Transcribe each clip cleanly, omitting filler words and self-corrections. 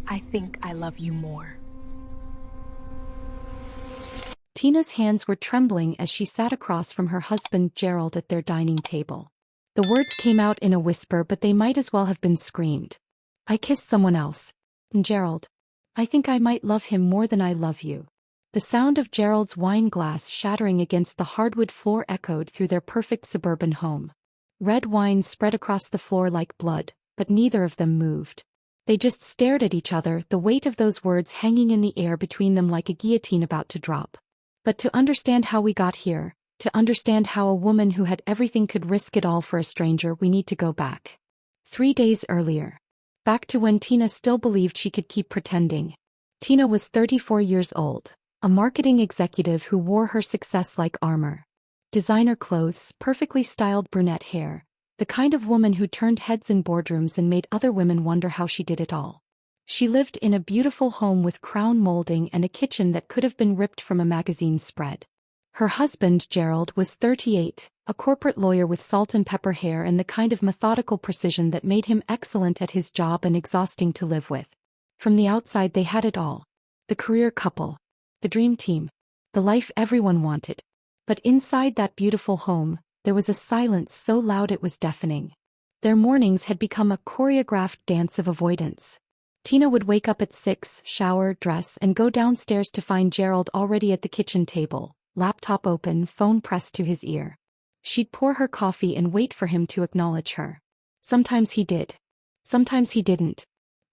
I think I love you more. Tina's hands were trembling as she sat across from her husband Gerald at their dining table. The words came out in a whisper, but they might as well have been screamed. I kissed someone else. Gerald. I think I might love him more than I love you. The sound of Gerald's wine glass shattering against the hardwood floor echoed through their perfect suburban home. Red wine spread across the floor like blood, but neither of them moved. They just stared at each other, the weight of those words hanging in the air between them like a guillotine about to drop. But to understand how we got here, to understand how a woman who had everything could risk it all for a stranger, we need to go back. 3 days earlier. Back to when Tina still believed she could keep pretending. Tina was 34 years old, a marketing executive who wore her success like armor. Designer clothes, perfectly styled brunette hair, the kind of woman who turned heads in boardrooms and made other women wonder how she did it all. She lived in a beautiful home with crown molding and a kitchen that could have been ripped from a magazine spread. Her husband, Gerald, was 38, a corporate lawyer with salt and pepper hair and the kind of methodical precision that made him excellent at his job and exhausting to live with. From the outside they had it all. The career couple. The dream team. The life everyone wanted. But inside that beautiful home, there was a silence so loud it was deafening. Their mornings had become a choreographed dance of avoidance. Tina would wake up at 6, shower, dress, and go downstairs to find Gerald already at the kitchen table, laptop open, phone pressed to his ear. She'd pour her coffee and wait for him to acknowledge her. Sometimes he did. Sometimes he didn't.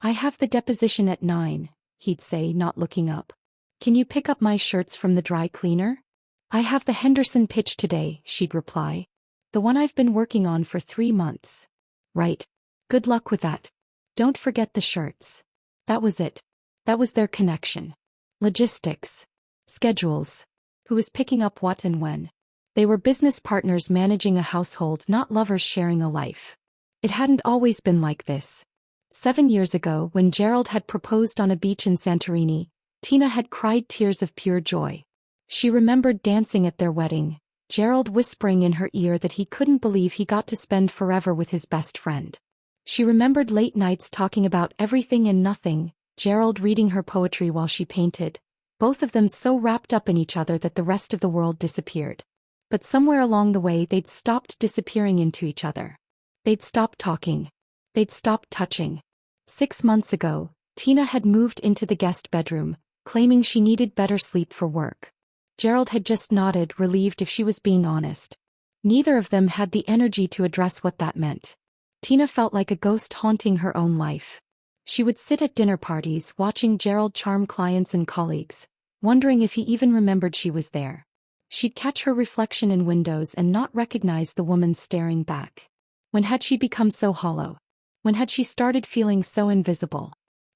I have the deposition at 9, he'd say, not looking up. Can you pick up my shirts from the dry cleaner? I have the Henderson pitch today, she'd reply. The one I've been working on for 3 months. Right. Good luck with that. Don't forget the shirts. That was it. That was their connection. Logistics. Schedules. Who was picking up what and when. They were business partners managing a household, not lovers sharing a life. It hadn't always been like this. 7 years ago, when Gerald had proposed on a beach in Santorini, Tina had cried tears of pure joy. She remembered dancing at their wedding, Gerald whispering in her ear that he couldn't believe he got to spend forever with his best friend. She remembered late nights talking about everything and nothing, Gerald reading her poetry while she painted, both of them so wrapped up in each other that the rest of the world disappeared. But somewhere along the way they'd stopped disappearing into each other. They'd stopped talking. They'd stopped touching. 6 months ago, Tina had moved into the guest bedroom, claiming she needed better sleep for work. Gerald had just nodded, relieved if she was being honest. Neither of them had the energy to address what that meant. Tina felt like a ghost haunting her own life. She would sit at dinner parties watching Gerald charm clients and colleagues, wondering if he even remembered she was there. She'd catch her reflection in windows and not recognize the woman staring back. When had she become so hollow? When had she started feeling so invisible?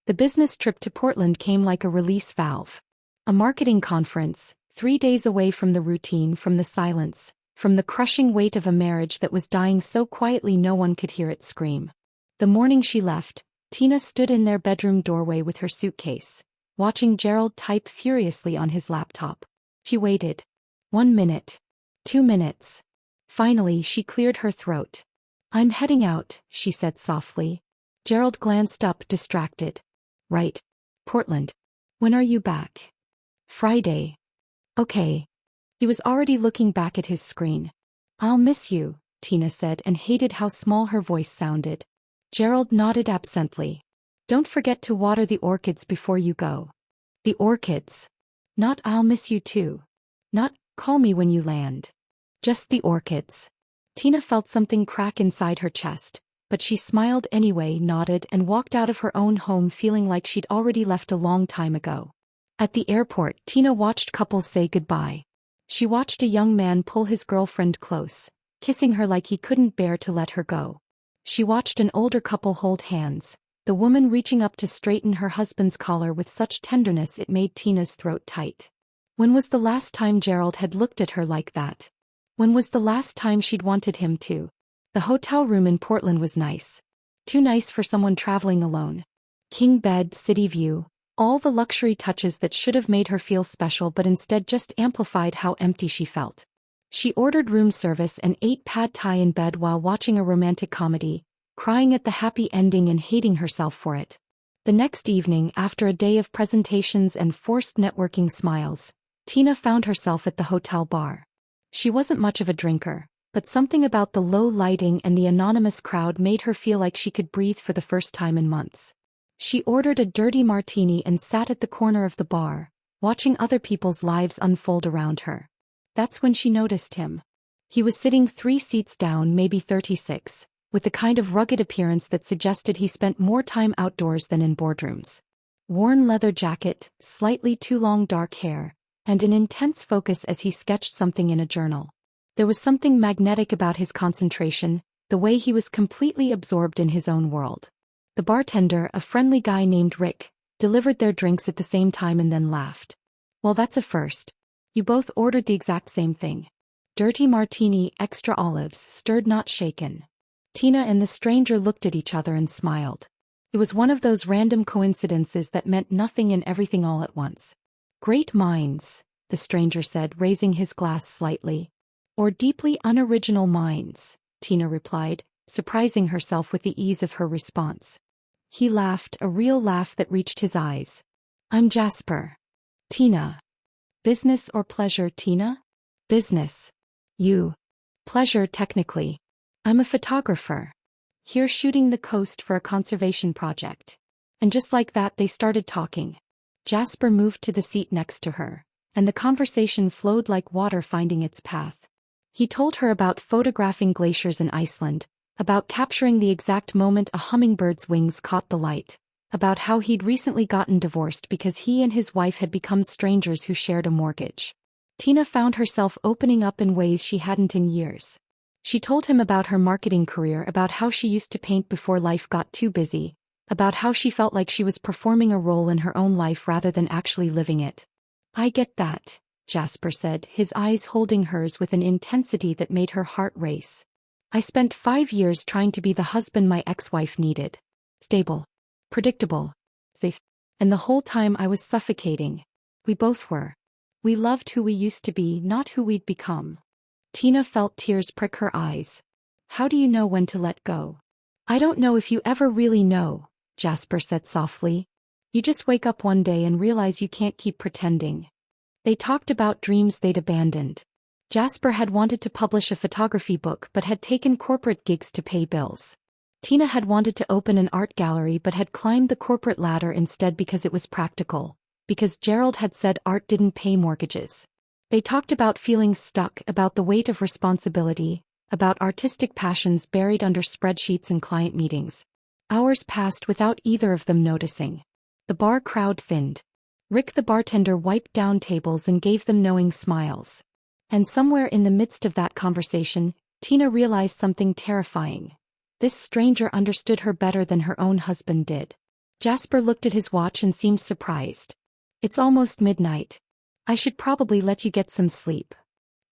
The business trip to Portland came like a release valve. A marketing conference, 3 days away from the routine, from the silence, from the crushing weight of a marriage that was dying so quietly no one could hear it scream. The morning she left, Tina stood in their bedroom doorway with her suitcase, watching Gerald type furiously on his laptop. She waited. 1 minute. 2 minutes. Finally, she cleared her throat. I'm heading out, she said softly. Gerald glanced up, distracted. Right. Portland. When are you back? Friday. Okay. He was already looking back at his screen. I'll miss you, Tina said, and hated how small her voice sounded. Gerald nodded absently. Don't forget to water the orchids before you go. The orchids. Not I'll miss you too. Not call me when you land. Just the orchids. Tina felt something crack inside her chest, but she smiled anyway, nodded, and walked out of her own home feeling like she'd already left a long time ago. At the airport, Tina watched couples say goodbye. She watched a young man pull his girlfriend close, kissing her like he couldn't bear to let her go. She watched an older couple hold hands, the woman reaching up to straighten her husband's collar with such tenderness it made Tina's throat tight. When was the last time Gerald had looked at her like that? When was the last time she'd wanted him to? The hotel room in Portland was nice. Too nice for someone traveling alone. King bed, city view, all the luxury touches that should have made her feel special but instead just amplified how empty she felt. She ordered room service and ate pad thai in bed while watching a romantic comedy, crying at the happy ending and hating herself for it. The next evening, after a day of presentations and forced networking smiles, Tina found herself at the hotel bar. She wasn't much of a drinker, but something about the low lighting and the anonymous crowd made her feel like she could breathe for the first time in months. She ordered a dirty martini and sat at the corner of the bar, watching other people's lives unfold around her. That's when she noticed him. He was sitting 3 seats down, maybe 36, with the kind of rugged appearance that suggested he spent more time outdoors than in boardrooms. Worn leather jacket, slightly too long dark hair, and an intense focus as he sketched something in a journal. There was something magnetic about his concentration, the way he was completely absorbed in his own world. The bartender, a friendly guy named Rick, delivered their drinks at the same time and then laughed. Well, that's a first. You both ordered the exact same thing. Dirty martini, extra olives, stirred not shaken. Tina and the stranger looked at each other and smiled. It was one of those random coincidences that meant nothing and everything all at once. Great minds, the stranger said, raising his glass slightly. Or deeply unoriginal minds, Tina replied, surprising herself with the ease of her response. He laughed, a real laugh that reached his eyes. I'm Jasper. Tina. Business or pleasure, Tina? Business. You. Pleasure, technically. I'm a photographer. Here shooting the coast for a conservation project. And just like that they started talking. Jasper moved to the seat next to her, and the conversation flowed like water finding its path. He told her about photographing glaciers in Iceland, about capturing the exact moment a hummingbird's wings caught the light, about how he'd recently gotten divorced because he and his wife had become strangers who shared a mortgage. Tina found herself opening up in ways she hadn't in years. She told him about her marketing career, about how she used to paint before life got too busy, about how she felt like she was performing a role in her own life rather than actually living it. I get that, Jasper said, his eyes holding hers with an intensity that made her heart race. I spent 5 years trying to be the husband my ex-wife needed. Stable. Predictable. Safe. And the whole time I was suffocating. We both were. We loved who we used to be, not who we'd become. Tina felt tears prick her eyes. How do you know when to let go? I don't know if you ever really know, Jasper said softly. You just wake up one day and realize you can't keep pretending. They talked about dreams they'd abandoned. Jasper had wanted to publish a photography book but had taken corporate gigs to pay bills. Tina had wanted to open an art gallery but had climbed the corporate ladder instead because it was practical, because Gerald had said art didn't pay mortgages. They talked about feeling stuck, about the weight of responsibility, about artistic passions buried under spreadsheets and client meetings. Hours passed without either of them noticing. The bar crowd thinned. Rick the bartender wiped down tables and gave them knowing smiles. And somewhere in the midst of that conversation, Tina realized something terrifying. This stranger understood her better than her own husband did. Jasper looked at his watch and seemed surprised. It's almost midnight. I should probably let you get some sleep.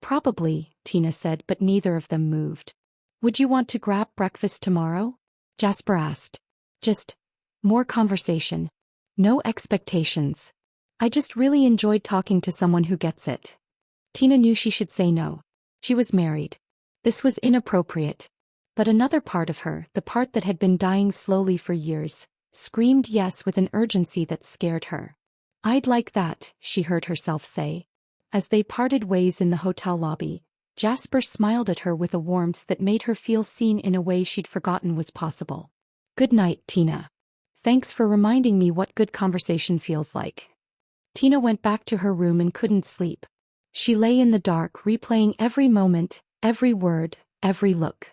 Probably, Tina said, but neither of them moved. Would you want to grab breakfast tomorrow? Jasper asked. Just more conversation. No expectations. I just really enjoyed talking to someone who gets it. Tina knew she should say no. She was married. This was inappropriate. But another part of her, the part that had been dying slowly for years, screamed yes with an urgency that scared her. I'd like that, she heard herself say. As they parted ways in the hotel lobby, Jasper smiled at her with a warmth that made her feel seen in a way she'd forgotten was possible. Good night, Tina. Thanks for reminding me what good conversation feels like. Tina went back to her room and couldn't sleep. She lay in the dark, replaying every moment, every word, every look.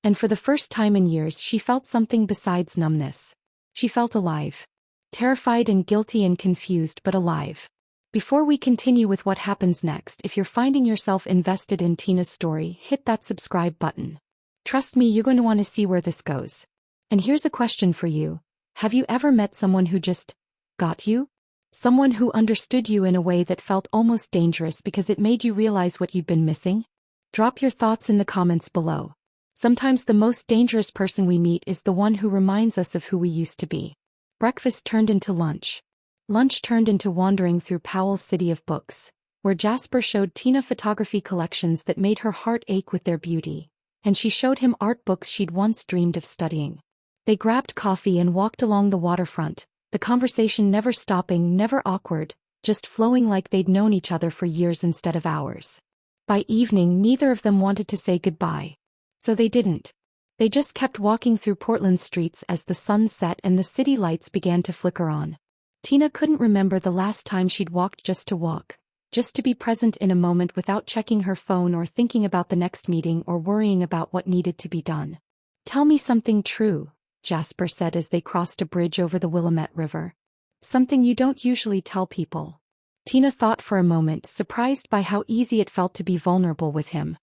And for the first time in years she felt something besides numbness. She felt alive. Terrified and guilty and confused, but alive. Before we continue with what happens next, if you're finding yourself invested in Tina's story, hit that subscribe button. Trust me, you're going to want to see where this goes. And here's a question for you. Have you ever met someone who just got you? Someone who understood you in a way that felt almost dangerous because it made you realize what you'd been missing? Drop your thoughts in the comments below. Sometimes the most dangerous person we meet is the one who reminds us of who we used to be. Breakfast turned into lunch. Lunch turned into wandering through Powell's City of Books, where Jasper showed Tina photography collections that made her heart ache with their beauty, and she showed him art books she'd once dreamed of studying. They grabbed coffee and walked along the waterfront, The conversation never stopping, never awkward, just flowing like they'd known each other for years instead of hours. By evening, neither of them wanted to say goodbye. So they didn't. They just kept walking through Portland's streets as the sun set and the city lights began to flicker on. Tina couldn't remember the last time she'd walked just to walk, just to be present in a moment without checking her phone or thinking about the next meeting or worrying about what needed to be done. "Tell me something true," Jasper said as they crossed a bridge over the Willamette River. "Something you don't usually tell people." Tina thought for a moment, surprised by how easy it felt to be vulnerable with him.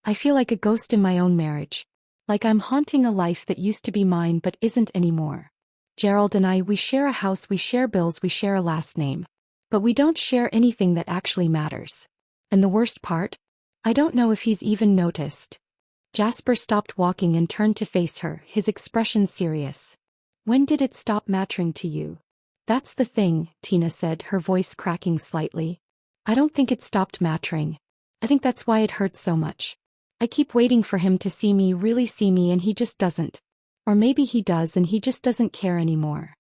"I feel like a ghost in my own marriage. Like I'm haunting a life that used to be mine but isn't anymore. Gerald and I, we share a house, we share bills, we share a last name. But we don't share anything that actually matters. And the worst part? I don't know if he's even noticed." Jasper stopped walking and turned to face her, his expression serious. "When did it stop mattering to you?" "That's the thing," Tina said, her voice cracking slightly. "I don't think it stopped mattering. I think that's why it hurts so much. I keep waiting for him to see me, really see me, and he just doesn't. Or maybe he does and he just doesn't care anymore."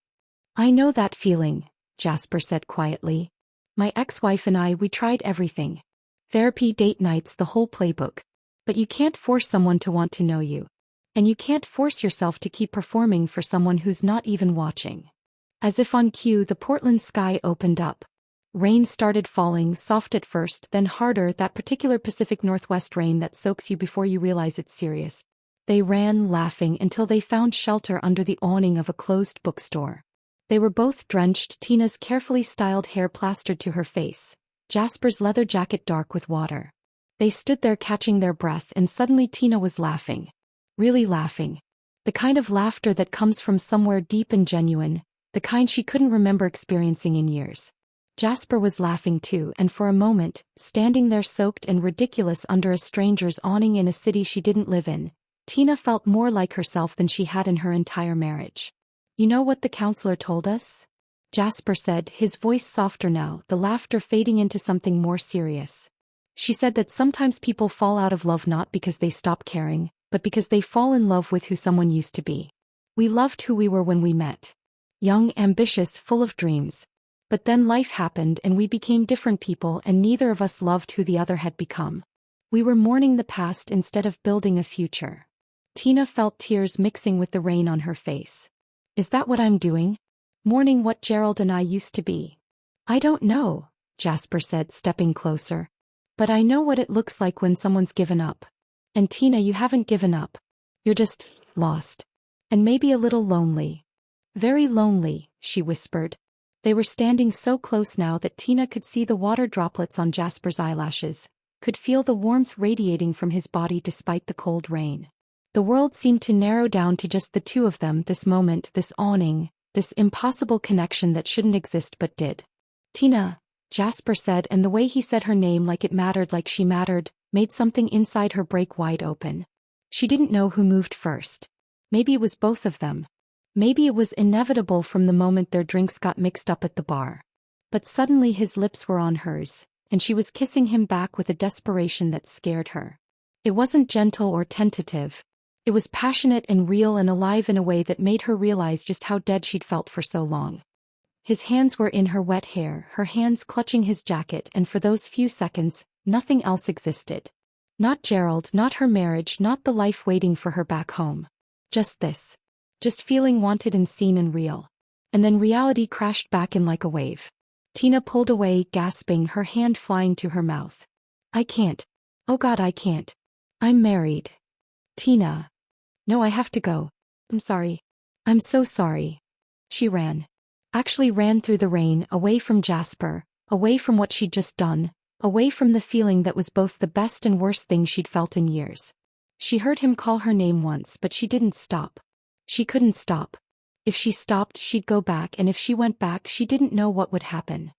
"I know that feeling," Jasper said quietly. "My ex-wife and I, we tried everything. Therapy, date nights, the whole playbook. But you can't force someone to want to know you. And you can't force yourself to keep performing for someone who's not even watching." As if on cue, the Portland sky opened up. Rain started falling, soft at first, then harder, that particular Pacific Northwest rain that soaks you before you realize it's serious. They ran, laughing, until they found shelter under the awning of a closed bookstore. They were both drenched, Tina's carefully styled hair plastered to her face, Jasper's leather jacket dark with water. They stood there catching their breath, and suddenly Tina was laughing. Really laughing. The kind of laughter that comes from somewhere deep and genuine, the kind she couldn't remember experiencing in years. Jasper was laughing too, and for a moment, standing there soaked and ridiculous under a stranger's awning in a city she didn't live in, Tina felt more like herself than she had in her entire marriage. "You know what the counselor told us?" Jasper said, his voice softer now, the laughter fading into something more serious. "She said that sometimes people fall out of love not because they stop caring, but because they fall in love with who someone used to be. We loved who we were when we met. Young, ambitious, full of dreams. But then life happened and we became different people, and neither of us loved who the other had become. We were mourning the past instead of building a future." Tina felt tears mixing with the rain on her face. "Is that what I'm doing? Mourning what Gerald and I used to be?" "I don't know," Jasper said, stepping closer. "But I know what it looks like when someone's given up. And Tina, you haven't given up. You're just lost. And maybe a little lonely." "Very lonely," she whispered. They were standing so close now that Tina could see the water droplets on Jasper's eyelashes, could feel the warmth radiating from his body despite the cold rain. The world seemed to narrow down to just the two of them, this moment, this awning, this impossible connection that shouldn't exist but did. "Tina," Jasper said, and the way he said her name, like it mattered, like she mattered, made something inside her break wide open. She didn't know who moved first. Maybe it was both of them. Maybe it was inevitable from the moment their drinks got mixed up at the bar. But suddenly his lips were on hers, and she was kissing him back with a desperation that scared her. It wasn't gentle or tentative. It was passionate and real and alive in a way that made her realize just how dead she'd felt for so long. His hands were in her wet hair, her hands clutching his jacket, and for those few seconds, nothing else existed. Not Gerald, not her marriage, not the life waiting for her back home. Just this. Just feeling wanted and seen and real. And then reality crashed back in like a wave. Tina pulled away, gasping, her hand flying to her mouth. "I can't. Oh God, I can't. I'm married." "Tina. No, I have to go. I'm sorry. I'm so sorry." She ran. Actually ran through the rain, away from Jasper, away from what she'd just done, away from the feeling that was both the best and worst thing she'd felt in years. She heard him call her name once, but she didn't stop. She couldn't stop. If she stopped, she'd go back, and if she went back, she didn't know what would happen.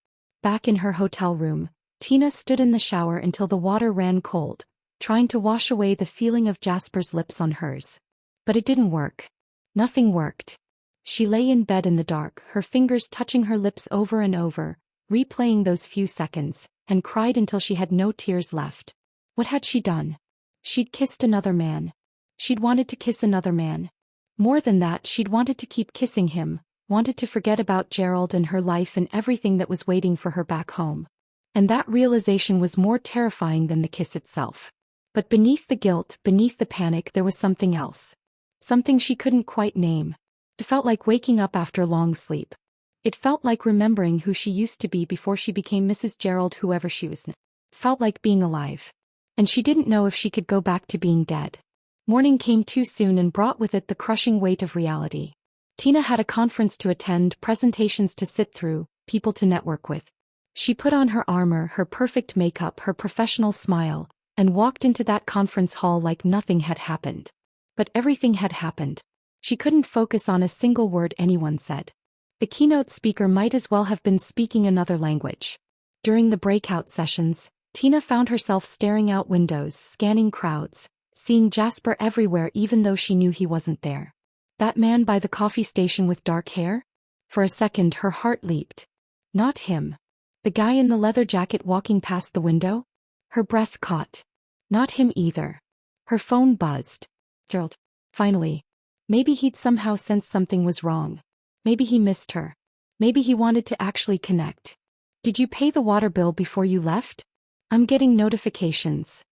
Back in her hotel room, Tina stood in the shower until the water ran cold, trying to wash away the feeling of Jasper's lips on hers. But it didn't work. Nothing worked. She lay in bed in the dark, her fingers touching her lips over and over, replaying those few seconds, and cried until she had no tears left. What had she done? She'd kissed another man. She'd wanted to kiss another man. More than that, she'd wanted to keep kissing him, wanted to forget about Gerald and her life and everything that was waiting for her back home. And that realization was more terrifying than the kiss itself. But beneath the guilt, beneath the panic, there was something else. Something she couldn't quite name. It felt like waking up after long sleep. It felt like remembering who she used to be before she became Mrs. Gerald, whoever she was. It felt like being alive. And she didn't know if she could go back to being dead. Morning came too soon and brought with it the crushing weight of reality. Tina had a conference to attend, presentations to sit through, people to network with. She put on her armor, her perfect makeup, her professional smile, and walked into that conference hall like nothing had happened. But everything had happened. She couldn't focus on a single word anyone said. The keynote speaker might as well have been speaking another language. During the breakout sessions, Tina found herself staring out windows, scanning crowds, seeing Jasper everywhere even though she knew he wasn't there. That man by the coffee station with dark hair? For a second her heart leaped. Not him. The guy in the leather jacket walking past the window? Her breath caught. Not him either. Her phone buzzed. Gerald. Finally. Maybe he'd somehow sensed something was wrong. Maybe he missed her. Maybe he wanted to actually connect. Did you pay the water bill before you left? I'm getting notifications.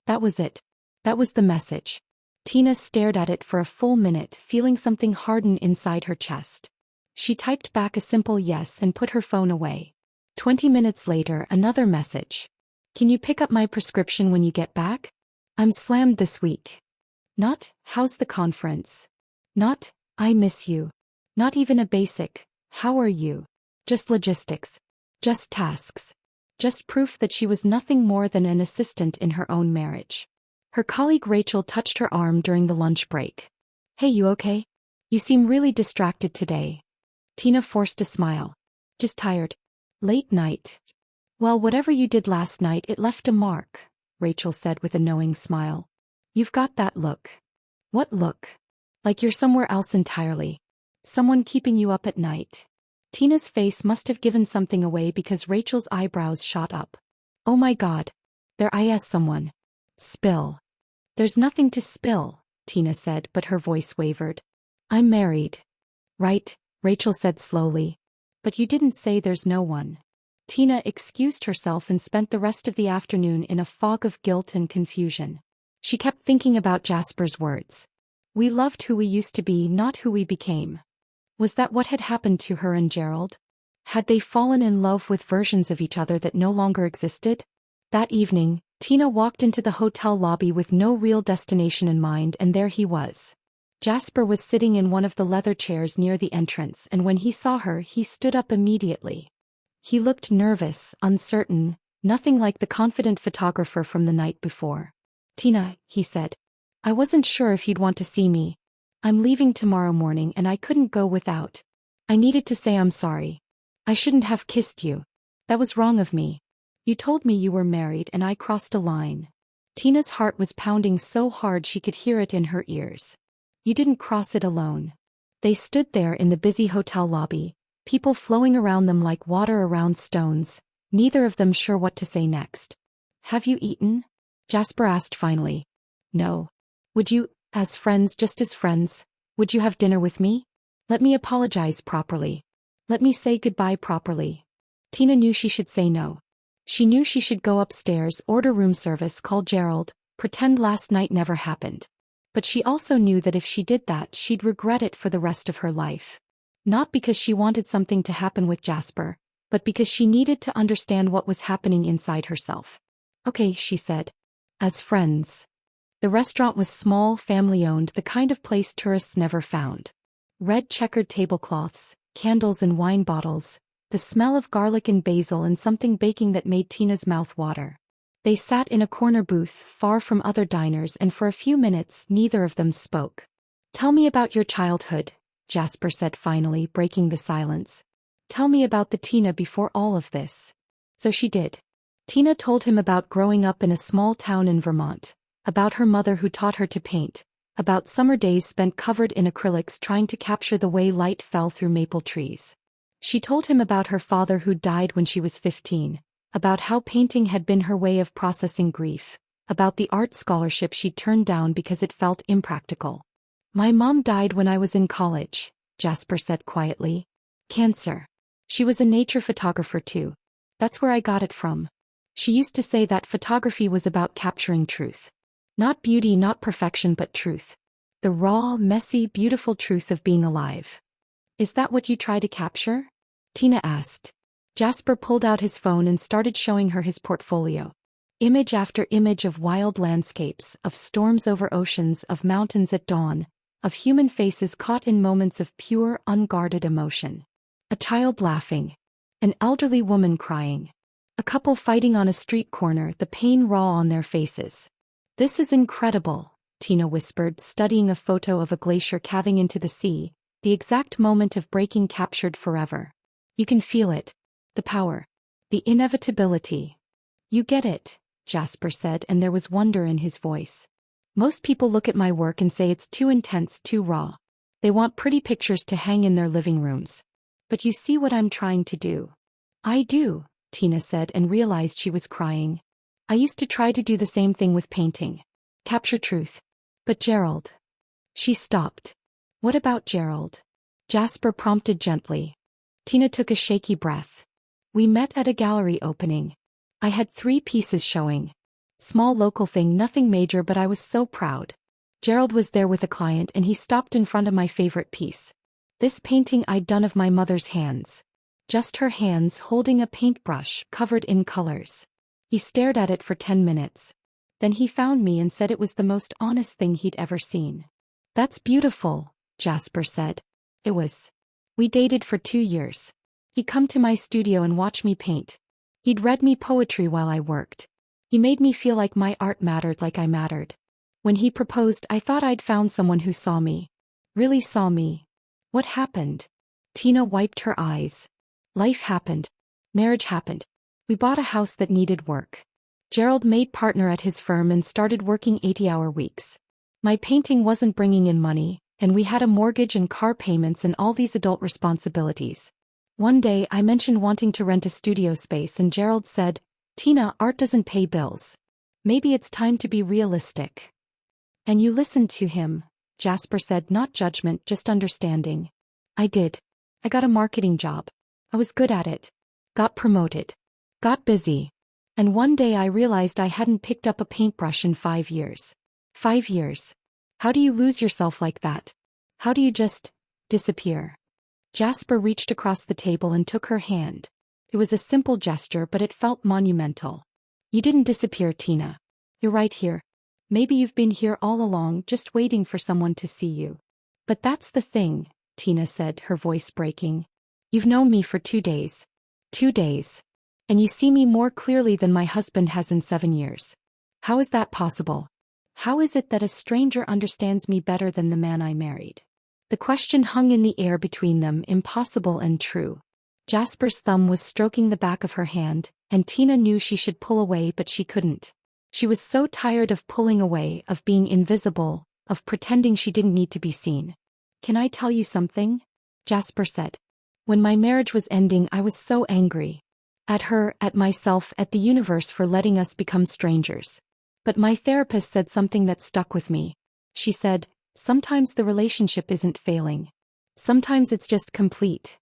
That was it. That was the message. Tina stared at it for a full minute, feeling something harden inside her chest. She typed back a simple yes and put her phone away. 20 minutes later, another message. Can you pick up my prescription when you get back? I'm slammed this week. Not, how's the conference? Not, I miss you. Not even a basic, how are you? Just logistics. Just tasks. Just proof that she was nothing more than an assistant in her own marriage. Her colleague Rachel touched her arm during the lunch break. Hey, you okay? You seem really distracted today. Tina forced a smile. Just tired. Late night. Well, whatever you did last night, it left a mark, Rachel said with a knowing smile. You've got that look. What look? Like you're somewhere else entirely. Someone keeping you up at night. Tina's face must have given something away because Rachel's eyebrows shot up. Oh my God. There is someone. Spill. There's nothing to spill, Tina said, but her voice wavered. I'm married. Right, Rachel said slowly. But you didn't say there's no one. Tina excused herself and spent the rest of the afternoon in a fog of guilt and confusion. She kept thinking about Jasper's words. We loved who we used to be, not who we became. Was that what had happened to her and Gerald? Had they fallen in love with versions of each other that no longer existed? That evening, Tina walked into the hotel lobby with no real destination in mind, and there he was. Jasper was sitting in one of the leather chairs near the entrance, and when he saw her, he stood up immediately. He looked nervous, uncertain, nothing like the confident photographer from the night before. Tina, he said. I wasn't sure if you'd want to see me. I'm leaving tomorrow morning and I couldn't go without. I needed to say I'm sorry. I shouldn't have kissed you. That was wrong of me. You told me you were married and I crossed a line. Tina's heart was pounding so hard she could hear it in her ears. You didn't cross it alone. They stood there in the busy hotel lobby, people flowing around them like water around stones, neither of them sure what to say next. Have you eaten? Jasper asked finally. No. Would you, as friends, just as friends, would you have dinner with me? Let me apologize properly. Let me say goodbye properly. Tina knew she should say no. She knew she should go upstairs, order room service, call Gerald, pretend last night never happened. But she also knew that if she did that, she'd regret it for the rest of her life. Not because she wanted something to happen with Jasper, but because she needed to understand what was happening inside herself. Okay, she said. As friends. The restaurant was small, family-owned, the kind of place tourists never found. Red checkered tablecloths, candles and wine bottles, the smell of garlic and basil and something baking that made Tina's mouth water. They sat in a corner booth, far from other diners, and for a few minutes neither of them spoke. Tell me about your childhood, Jasper said finally, breaking the silence. Tell me about the Tina before all of this. So she did. Tina told him about growing up in a small town in Vermont, about her mother who taught her to paint, about summer days spent covered in acrylics trying to capture the way light fell through maple trees. She told him about her father who died when she was 15, about how painting had been her way of processing grief, about the art scholarship she'd turned down because it felt impractical. My mom died when I was in college, Jasper said quietly. Cancer. She was a nature photographer too. That's where I got it from. She used to say that photography was about capturing truth. Not beauty, not perfection, but truth. The raw, messy, beautiful truth of being alive. Is that what you try to capture? Tina asked. Jasper pulled out his phone and started showing her his portfolio. Image after image of wild landscapes, of storms over oceans, of mountains at dawn, of human faces caught in moments of pure, unguarded emotion. A child laughing. An elderly woman crying. A couple fighting on a street corner, the pain raw on their faces. This is incredible, Tina whispered, studying a photo of a glacier calving into the sea, the exact moment of breaking captured forever. You can feel it. The power. The inevitability. You get it, Jasper said, and there was wonder in his voice. Most people look at my work and say it's too intense, too raw. They want pretty pictures to hang in their living rooms. But you see what I'm trying to do. I do, Tina said and realized she was crying. I used to try to do the same thing with painting. Capture truth. But Gerald. She stopped. What about Gerald? Jasper prompted gently. Tina took a shaky breath. We met at a gallery opening. I had 3 pieces showing. Small local thing, nothing major, but I was so proud. Gerald was there with a client and he stopped in front of my favorite piece. This painting I'd done of my mother's hands. Just her hands holding a paintbrush covered in colors. He stared at it for 10 minutes. Then he found me and said it was the most honest thing he'd ever seen. That's beautiful, Jasper said. It was. We dated for 2 years. He'd come to my studio and watch me paint. He'd read me poetry while I worked. He made me feel like my art mattered, like I mattered. When he proposed, I thought I'd found someone who saw me. Really saw me. What happened? Tina wiped her eyes. Life happened. Marriage happened. We bought a house that needed work. Gerald made partner at his firm and started working 80-hour weeks. My painting wasn't bringing in money, and we had a mortgage and car payments and all these adult responsibilities. One day I mentioned wanting to rent a studio space and Gerald said, Tina, art doesn't pay bills. Maybe it's time to be realistic. And you listened to him, Jasper said, not judgment, just understanding. I did. I got a marketing job. I was good at it. Got promoted. Got busy. And one day I realized I hadn't picked up a paintbrush in 5 years. 5 years. How do you lose yourself like that? How do you just disappear? Jasper reached across the table and took her hand. It was a simple gesture, but it felt monumental. You didn't disappear, Tina. You're right here. Maybe you've been here all along, just waiting for someone to see you. But that's the thing, Tina said, her voice breaking. You've known me for 2 days. 2 days. And you see me more clearly than my husband has in 7 years. How is that possible? How is it that a stranger understands me better than the man I married? The question hung in the air between them, impossible and true. Jasper's thumb was stroking the back of her hand, and Tina knew she should pull away, but she couldn't. She was so tired of pulling away, of being invisible, of pretending she didn't need to be seen. Can I tell you something? Jasper said. When my marriage was ending, I was so angry. At her, at myself, at the universe for letting us become strangers. But my therapist said something that stuck with me. She said, sometimes the relationship isn't failing. Sometimes it's just complete.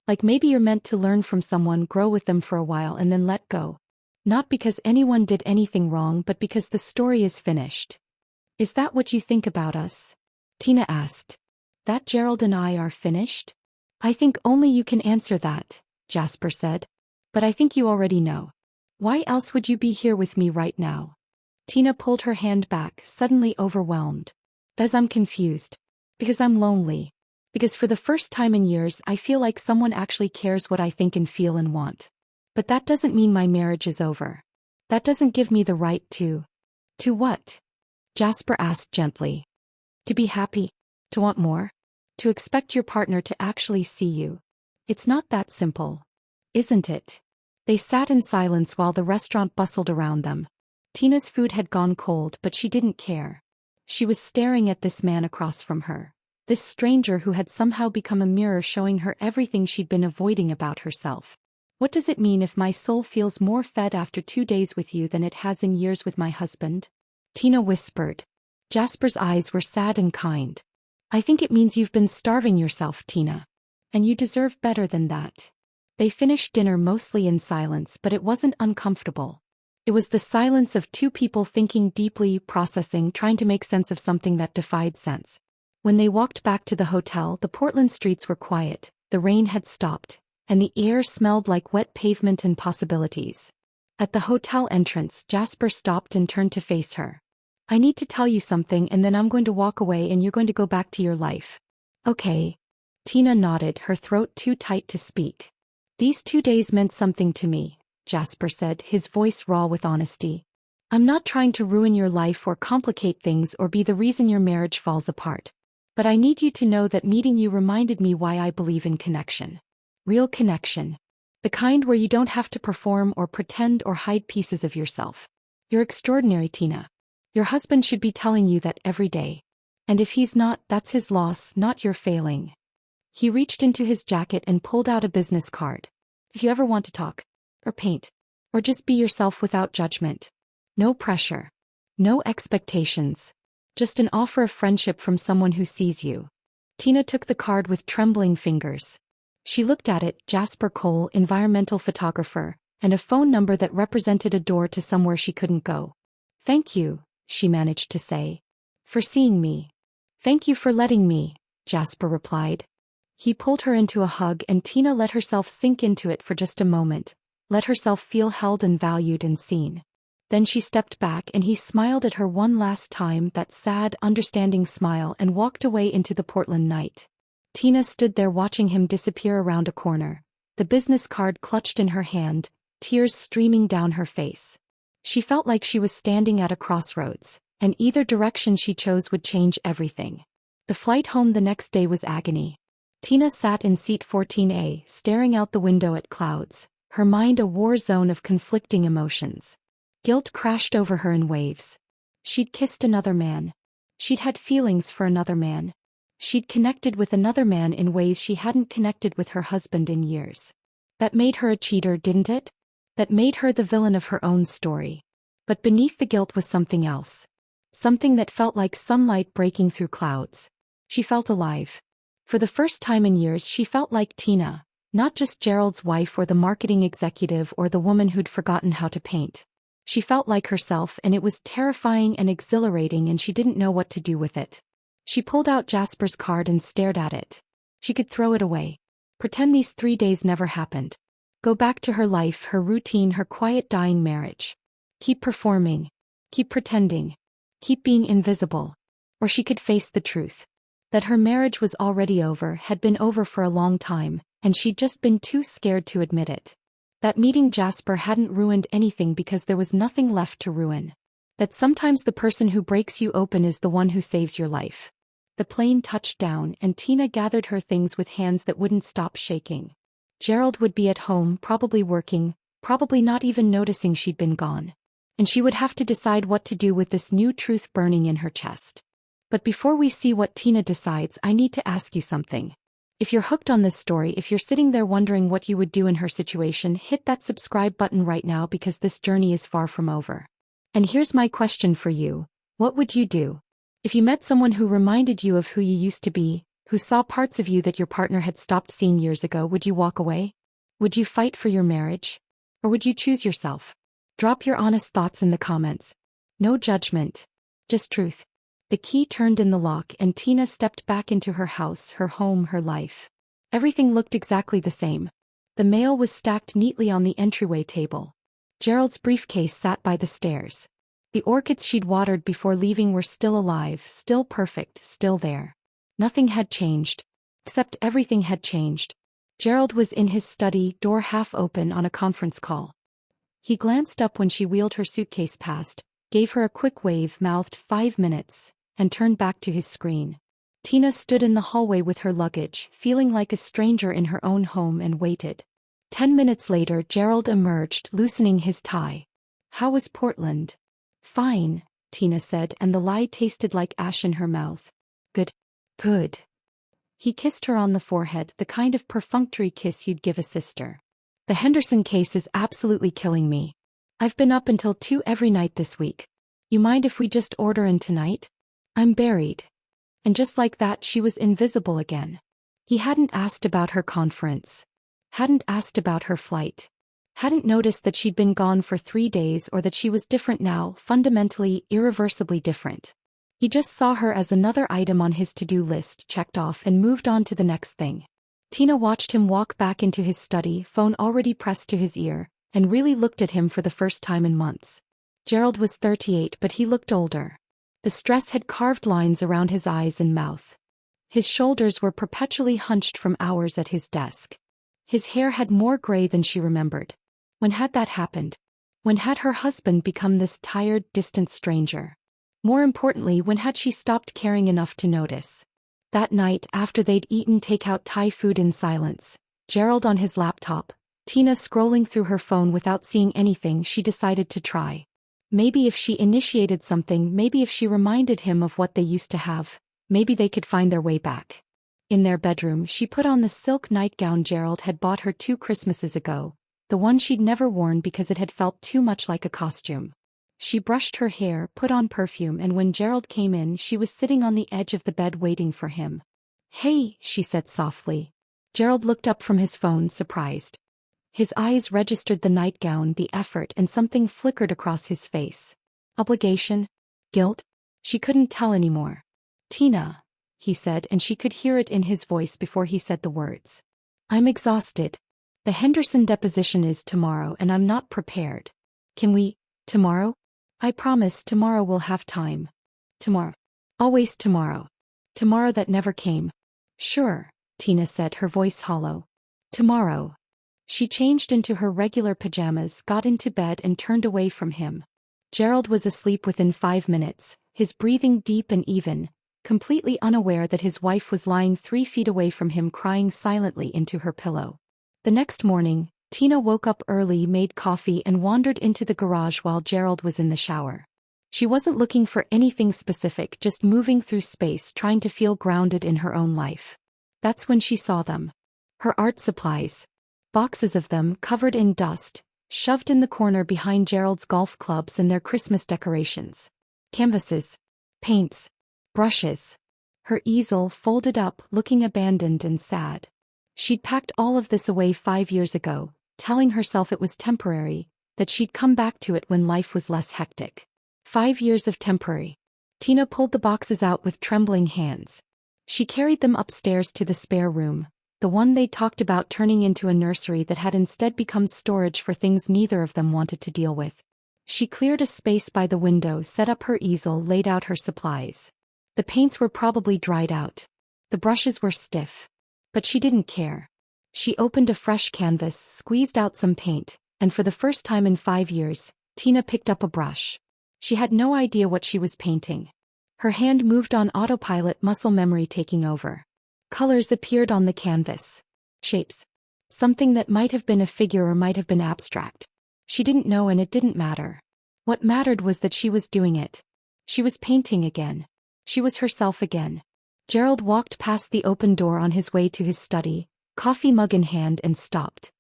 Like maybe you're meant to learn from someone, grow with them for a while and then let go. Not because anyone did anything wrong, but because the story is finished. Is that what you think about us? Tina asked. That Gerald and I are finished? I think only you can answer that, Jasper said. But I think you already know. Why else would you be here with me right now? Tina pulled her hand back, suddenly overwhelmed. Because I'm confused. Because I'm lonely. Because for the first time in years I feel like someone actually cares what I think and feel and want. But that doesn't mean my marriage is over. That doesn't give me the right to... To what? Jasper asked gently. To be happy. To want more. To expect your partner to actually see you. It's not that simple. Isn't it? They sat in silence while the restaurant bustled around them. Tina's food had gone cold, but she didn't care. She was staring at this man across from her. This stranger who had somehow become a mirror showing her everything she'd been avoiding about herself. What does it mean if my soul feels more fed after 2 days with you than it has in years with my husband? Tina whispered. Jasper's eyes were sad and kind. I think it means you've been starving yourself, Tina. And you deserve better than that. They finished dinner mostly in silence, but it wasn't uncomfortable. It was the silence of two people thinking deeply, processing, trying to make sense of something that defied sense. When they walked back to the hotel, the Portland streets were quiet, the rain had stopped, and the air smelled like wet pavement and possibilities. At the hotel entrance, Jasper stopped and turned to face her. I need to tell you something and then I'm going to walk away and you're going to go back to your life. Okay. Tina nodded, her throat too tight to speak. These 2 days meant something to me, Jasper said, his voice raw with honesty. I'm not trying to ruin your life or complicate things or be the reason your marriage falls apart. But I need you to know that meeting you reminded me why I believe in connection. Real connection. The kind where you don't have to perform or pretend or hide pieces of yourself. You're extraordinary, Tina. Your husband should be telling you that every day. And if he's not, that's his loss, not your failing. He reached into his jacket and pulled out a business card. If you ever want to talk, or paint, or just be yourself without judgment. No pressure. No expectations. Just an offer of friendship from someone who sees you. Tina took the card with trembling fingers. She looked at it, Jasper Cole, environmental photographer, and a phone number that represented a door to somewhere she couldn't go. Thank you, she managed to say. For seeing me. Thank you for letting me, Jasper replied. He pulled her into a hug and Tina let herself sink into it for just a moment, let herself feel held and valued and seen. Then she stepped back and he smiled at her one last time, that sad, understanding smile, and walked away into the Portland night. Tina stood there watching him disappear around a corner, the business card clutched in her hand, tears streaming down her face. She felt like she was standing at a crossroads, and either direction she chose would change everything. The flight home the next day was agony. Tina sat in seat 14A, staring out the window at clouds, her mind a war zone of conflicting emotions. Guilt crashed over her in waves. She'd kissed another man. She'd had feelings for another man. She'd connected with another man in ways she hadn't connected with her husband in years. That made her a cheater, didn't it? That made her the villain of her own story. But beneath the guilt was something else. Something that felt like sunlight breaking through clouds. She felt alive. For the first time in years she felt like Tina, not just Gerald's wife or the marketing executive or the woman who'd forgotten how to paint. She felt like herself, and it was terrifying and exhilarating, and she didn't know what to do with it. She pulled out Jasper's card and stared at it. She could throw it away. Pretend these 3 days never happened. Go back to her life, her routine, her quiet dying marriage. Keep performing. Keep pretending. Keep being invisible. Or she could face the truth. That her marriage was already over, had been over for a long time, and she'd just been too scared to admit it. That meeting Jasper hadn't ruined anything because there was nothing left to ruin. That sometimes the person who breaks you open is the one who saves your life. The plane touched down and Tina gathered her things with hands that wouldn't stop shaking. Gerald would be at home, probably working, probably not even noticing she'd been gone. And she would have to decide what to do with this new truth burning in her chest. But before we see what Tina decides, I need to ask you something. If you're hooked on this story, if you're sitting there wondering what you would do in her situation, hit that subscribe button right now because this journey is far from over. And here's my question for you. What would you do? If you met someone who reminded you of who you used to be, who saw parts of you that your partner had stopped seeing years ago, would you walk away? Would you fight for your marriage? Or would you choose yourself? Drop your honest thoughts in the comments. No judgment. Just truth. The key turned in the lock and Tina stepped back into her house, her home, her life. Everything looked exactly the same. The mail was stacked neatly on the entryway table. Gerald's briefcase sat by the stairs. The orchids she'd watered before leaving were still alive, still perfect, still there. Nothing had changed. Except everything had changed. Gerald was in his study, door half open, on a conference call. He glanced up when she wheeled her suitcase past, gave her a quick wave, mouthed 5 minutes, and turned back to his screen. Tina stood in the hallway with her luggage, feeling like a stranger in her own home, and waited. 10 minutes later, Gerald emerged, loosening his tie. How was Portland? Fine, Tina said, and the lie tasted like ash in her mouth. Good. Good. He kissed her on the forehead, the kind of perfunctory kiss you'd give a sister. The Henderson case is absolutely killing me. I've been up until 2 every night this week. You mind if we just order in tonight? I'm buried. And just like that, she was invisible again. He hadn't asked about her conference. Hadn't asked about her flight. Hadn't noticed that she'd been gone for 3 days or that she was different now, fundamentally, irreversibly different. He just saw her as another item on his to-do list, checked off, and moved on to the next thing. Tina watched him walk back into his study, phone already pressed to his ear, and really looked at him for the first time in months. Gerald was 38, but he looked older. The stress had carved lines around his eyes and mouth. His shoulders were perpetually hunched from hours at his desk. His hair had more gray than she remembered. When had that happened? When had her husband become this tired, distant stranger? More importantly, when had she stopped caring enough to notice? That night, after they'd eaten takeout Thai food in silence, Gerald on his laptop, Tina scrolling through her phone without seeing anything, she decided to try. Maybe if she initiated something, maybe if she reminded him of what they used to have, maybe they could find their way back. In their bedroom, she put on the silk nightgown Gerald had bought her 2 Christmases ago, the one she'd never worn because it had felt too much like a costume. She brushed her hair, put on perfume, and when Gerald came in, she was sitting on the edge of the bed waiting for him. "Hey," she said softly. Gerald looked up from his phone, surprised. His eyes registered the nightgown, the effort, and something flickered across his face. Obligation? Guilt? She couldn't tell anymore. "Tina," he said, and she could hear it in his voice before he said the words. "I'm exhausted. The Henderson deposition is tomorrow and I'm not prepared. Can we, tomorrow? I promise tomorrow we'll have time. Tomorrow. Always tomorrow. Tomorrow that never came." "Sure," Tina said, her voice hollow. "Tomorrow." She changed into her regular pajamas, got into bed and turned away from him. Gerald was asleep within 5 minutes, his breathing deep and even, completely unaware that his wife was lying 3 feet away from him crying silently into her pillow. The next morning, Tina woke up early, made coffee and wandered into the garage while Gerald was in the shower. She wasn't looking for anything specific, just moving through space, trying to feel grounded in her own life. That's when she saw them. Her art supplies. Boxes of them, covered in dust, shoved in the corner behind Gerald's golf clubs and their Christmas decorations. Canvases. Paints. Brushes. Her easel folded up, looking abandoned and sad. She'd packed all of this away 5 years ago, telling herself it was temporary, that she'd come back to it when life was less hectic. 5 years of temporary. Tina pulled the boxes out with trembling hands. She carried them upstairs to the spare room, the one they talked about turning into a nursery that had instead become storage for things neither of them wanted to deal with. She cleared a space by the window, set up her easel, laid out her supplies. The paints were probably dried out. The brushes were stiff. But she didn't care. She opened a fresh canvas, squeezed out some paint, and for the first time in 5 years, Tina picked up a brush. She had no idea what she was painting. Her hand moved on autopilot, muscle memory taking over. Colors appeared on the canvas. Shapes. Something that might have been a figure or might have been abstract. She didn't know, and it didn't matter. What mattered was that she was doing it. She was painting again. She was herself again. Gerald walked past the open door on his way to his study, coffee mug in hand, and stopped.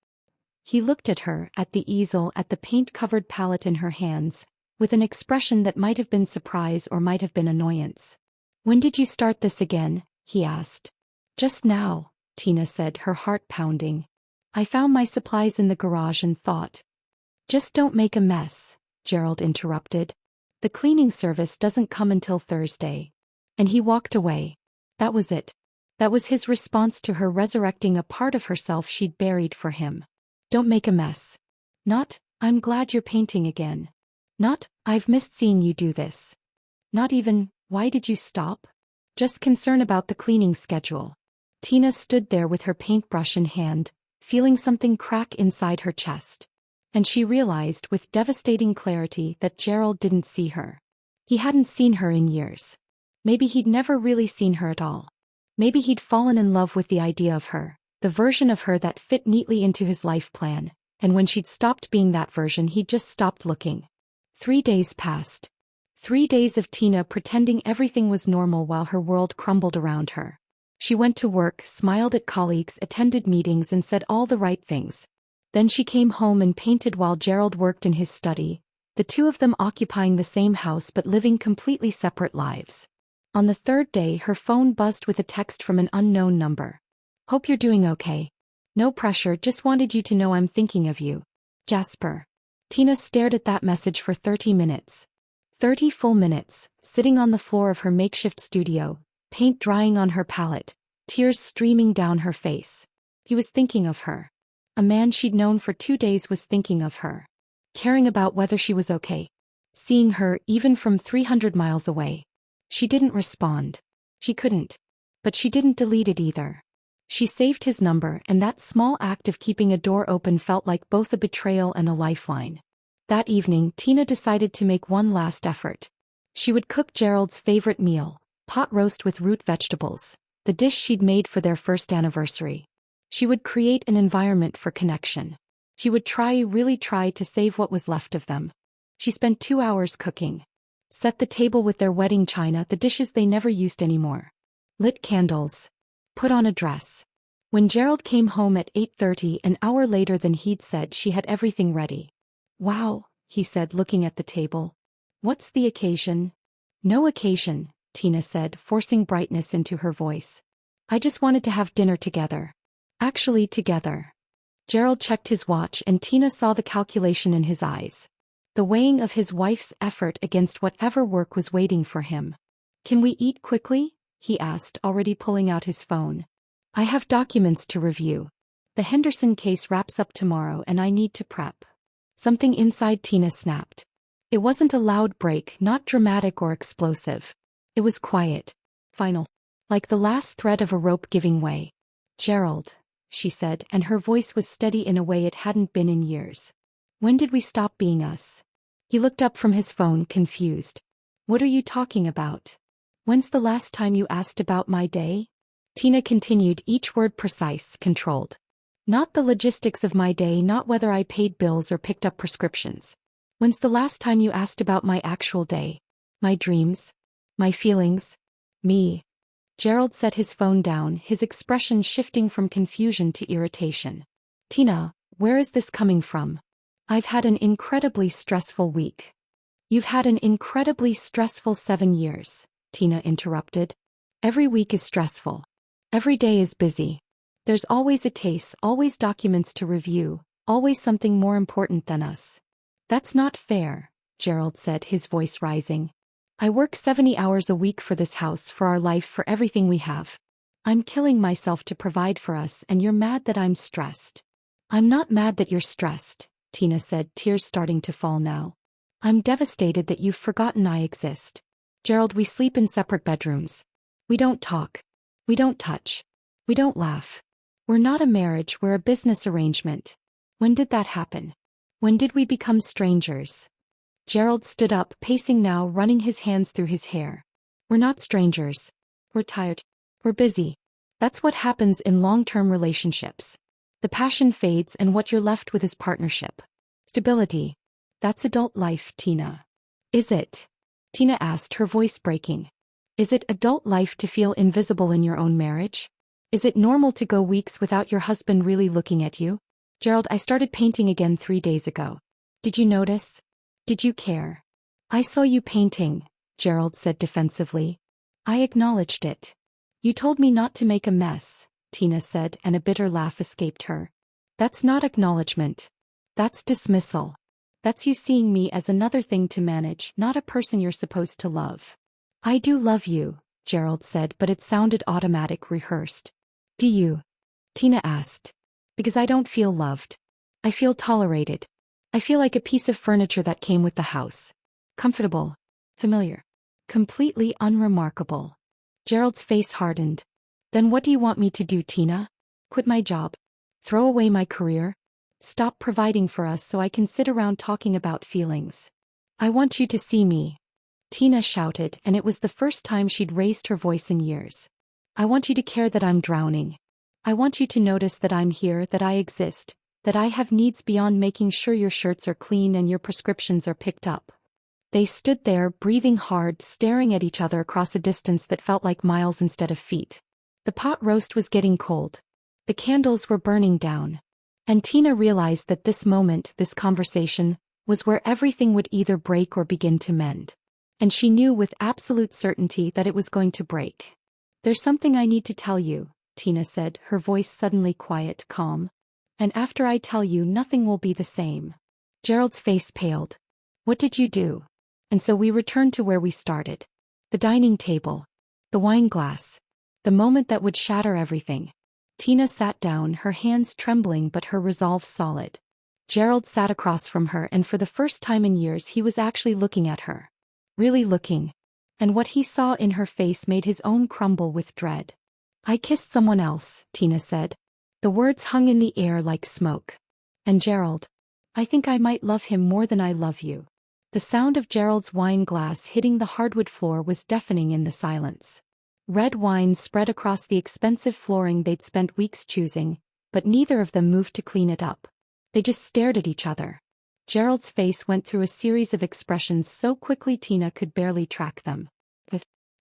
He looked at her, at the easel, at the paint-covered palette in her hands, with an expression that might have been surprise or might have been annoyance. "When did you start this again?" he asked. "Just now," Tina said, her heart pounding. "I found my supplies in the garage and thought." "Just don't make a mess," Gerald interrupted. "The cleaning service doesn't come until Thursday." And he walked away. That was it. That was his response to her resurrecting a part of herself she'd buried for him. Don't make a mess. Not, "I'm glad you're painting again." Not, "I've missed seeing you do this." Not even, "Why did you stop?" Just concern about the cleaning schedule. Tina stood there with her paintbrush in hand, feeling something crack inside her chest. And she realized with devastating clarity that Gerald didn't see her. He hadn't seen her in years. Maybe he'd never really seen her at all. Maybe he'd fallen in love with the idea of her, the version of her that fit neatly into his life plan, and when she'd stopped being that version he'd just stopped looking. 3 days passed. 3 days of Tina pretending everything was normal while her world crumbled around her. She went to work, smiled at colleagues, attended meetings and said all the right things. Then she came home and painted while Gerald worked in his study, the two of them occupying the same house but living completely separate lives. On the 3rd day her phone buzzed with a text from an unknown number. Hope you're doing okay. No pressure, just wanted you to know I'm thinking of you. Jasper. Tina stared at that message for 30 minutes. 30 full minutes, sitting on the floor of her makeshift studio, paint drying on her palette, tears streaming down her face. He was thinking of her. A man she'd known for 2 days was thinking of her. Caring about whether she was okay. Seeing her, even from 300 miles away. She didn't respond. She couldn't. But she didn't delete it either. She saved his number, and that small act of keeping a door open felt like both a betrayal and a lifeline. That evening, Tina decided to make one last effort. She would cook Gerald's favorite meal, pot roast with root vegetables, the dish she'd made for their first anniversary. She would create an environment for connection. She would really try to save what was left of them. She spent 2 hours cooking. Set the table with their wedding china, the dishes they never used anymore. Lit candles. Put on a dress. When Gerald came home at 8:30, an hour later than he'd said, she had everything ready. Wow, he said, looking at the table. What's the occasion? No occasion, Tina said, forcing brightness into her voice. I just wanted to have dinner together. Actually, together. Gerald checked his watch, and Tina saw the calculation in his eyes. The weighing of his wife's effort against whatever work was waiting for him. Can we eat quickly? He asked, already pulling out his phone. I have documents to review. The Henderson case wraps up tomorrow and I need to prep. Something inside Tina snapped. It wasn't a loud break, not dramatic or explosive. It was quiet. Final. Like the last thread of a rope giving way. Gerald, she said, and her voice was steady in a way it hadn't been in years. When did we stop being us? He looked up from his phone, confused. What are you talking about? When's the last time you asked about my day? Tina continued, each word precise, controlled. Not the logistics of my day, not whether I paid bills or picked up prescriptions. When's the last time you asked about my actual day? My dreams? My feelings? Me? Gerald set his phone down, his expression shifting from confusion to irritation. Tina, where is this coming from? I've had an incredibly stressful week. You've had an incredibly stressful 7 years, Tina interrupted. Every week is stressful. Every day is busy. There's always a case, always documents to review, always something more important than us. That's not fair, Gerald said, his voice rising. I work 70 hours a week for this house, for our life, for everything we have. I'm killing myself to provide for us, and you're mad that I'm stressed. I'm not mad that you're stressed, Tina said, tears starting to fall now. I'm devastated that you've forgotten I exist. Gerald, we sleep in separate bedrooms. We don't talk. We don't touch. We don't laugh. We're not a marriage, we're a business arrangement. When did that happen? When did we become strangers? Gerald stood up, pacing now, running his hands through his hair. We're not strangers. We're tired. We're busy. That's what happens in long-term relationships. The passion fades and what you're left with is partnership. Stability. That's adult life, Tina. Is it? Tina asked, her voice breaking. Is it adult life to feel invisible in your own marriage? Is it normal to go weeks without your husband really looking at you? Gerald, I started painting again 3 days ago. Did you notice? Did you care? I saw you painting, Gerald said defensively. I acknowledged it. You told me not to make a mess, Tina said, and a bitter laugh escaped her. That's not acknowledgement. That's dismissal. That's you seeing me as another thing to manage, not a person you're supposed to love. I do love you, Gerald said, but it sounded automatic, rehearsed. Do you? Tina asked. Because I don't feel loved. I feel tolerated. I feel like a piece of furniture that came with the house. Comfortable. Familiar. Completely unremarkable. Gerald's face hardened. Then what do you want me to do, Tina? Quit my job? Throw away my career? Stop providing for us so I can sit around talking about feelings? I want you to see me. Tina shouted, and it was the first time she'd raised her voice in years. I want you to care that I'm drowning. I want you to notice that I'm here, that I exist, that I have needs beyond making sure your shirts are clean and your prescriptions are picked up. They stood there, breathing hard, staring at each other across a distance that felt like miles instead of feet. The pot roast was getting cold. The candles were burning down. And Tina realized that this moment, this conversation, was where everything would either break or begin to mend. And she knew with absolute certainty that it was going to break. There's something I need to tell you, Tina said, her voice suddenly quiet, calm. And after I tell you, nothing will be the same. Gerald's face paled. What did you do? And so we returned to where we started. The dining table. The wine glass. The moment that would shatter everything. Tina sat down, her hands trembling but her resolve solid. Gerald sat across from her, and for the first time in years he was actually looking at her. Really looking. And what he saw in her face made his own crumble with dread. I kissed someone else, Tina said. The words hung in the air like smoke. And Gerald. I think I might love him more than I love you. The sound of Gerald's wine glass hitting the hardwood floor was deafening in the silence. Red wine spread across the expensive flooring they'd spent weeks choosing, but neither of them moved to clean it up. They just stared at each other. Gerald's face went through a series of expressions so quickly Tina could barely track them.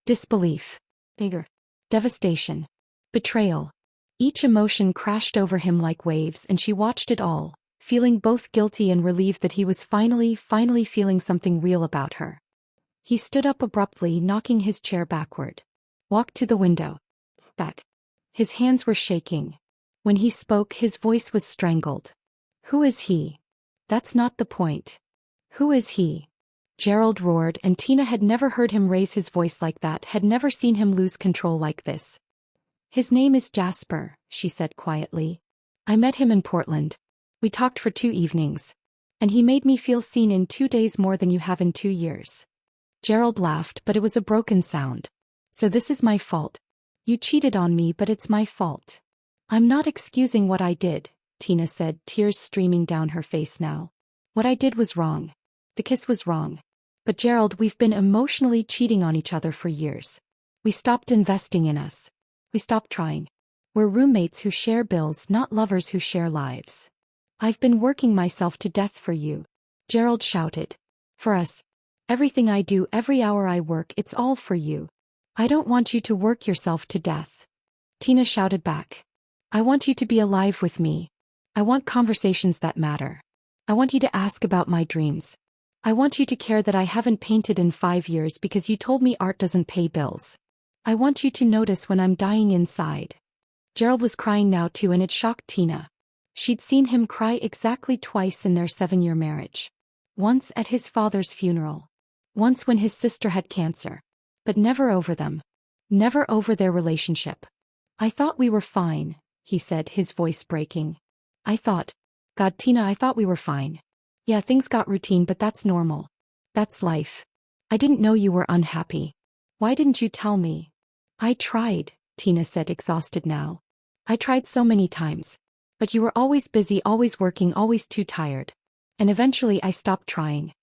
Disbelief. Anger. Devastation. Betrayal. Each emotion crashed over him like waves, and she watched it all, feeling both guilty and relieved that he was finally feeling something real about her. He stood up abruptly, knocking his chair backward. Walked to the window. Back. His hands were shaking. When he spoke, his voice was strangled. Who is he? That's not the point. Who is he? Gerald roared, and Tina had never heard him raise his voice like that, had never seen him lose control like this. His name is Jasper, she said quietly. I met him in Portland. We talked for 2 evenings. And he made me feel seen in 2 days more than you have in 2 years. Gerald laughed, but it was a broken sound. So this is my fault. You cheated on me, but it's my fault. I'm not excusing what I did, Tina said, tears streaming down her face now. What I did was wrong. The kiss was wrong. But Gerald, we've been emotionally cheating on each other for years. We stopped investing in us. We stopped trying. We're roommates who share bills, not lovers who share lives. I've been working myself to death for you. Gerald shouted. For us. Everything I do, every hour I work, it's all for you. I don't want you to work yourself to death. Tina shouted back. I want you to be alive with me. I want conversations that matter. I want you to ask about my dreams. I want you to care that I haven't painted in 5 years because you told me art doesn't pay bills. I want you to notice when I'm dying inside. Gerald was crying now too, and it shocked Tina. She'd seen him cry exactly twice in their 7-year marriage. Once at his father's funeral. Once when his sister had cancer. But never over them. Never over their relationship. I thought we were fine, he said, his voice breaking. God, Tina, I thought we were fine. Yeah, things got routine, but that's normal. That's life. I didn't know you were unhappy. Why didn't you tell me? I tried, Tina said, exhausted now. I tried so many times. But you were always busy, always working, always too tired. And eventually I stopped trying.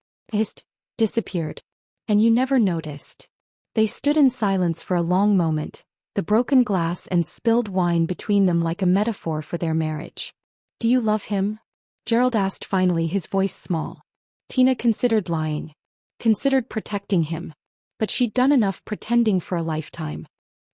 Disappeared. And you never noticed. They stood in silence for a long moment, the broken glass and spilled wine between them like a metaphor for their marriage. Do you love him? Gerald asked finally, his voice small. Tina considered lying. Considered protecting him. But she'd done enough pretending for a lifetime.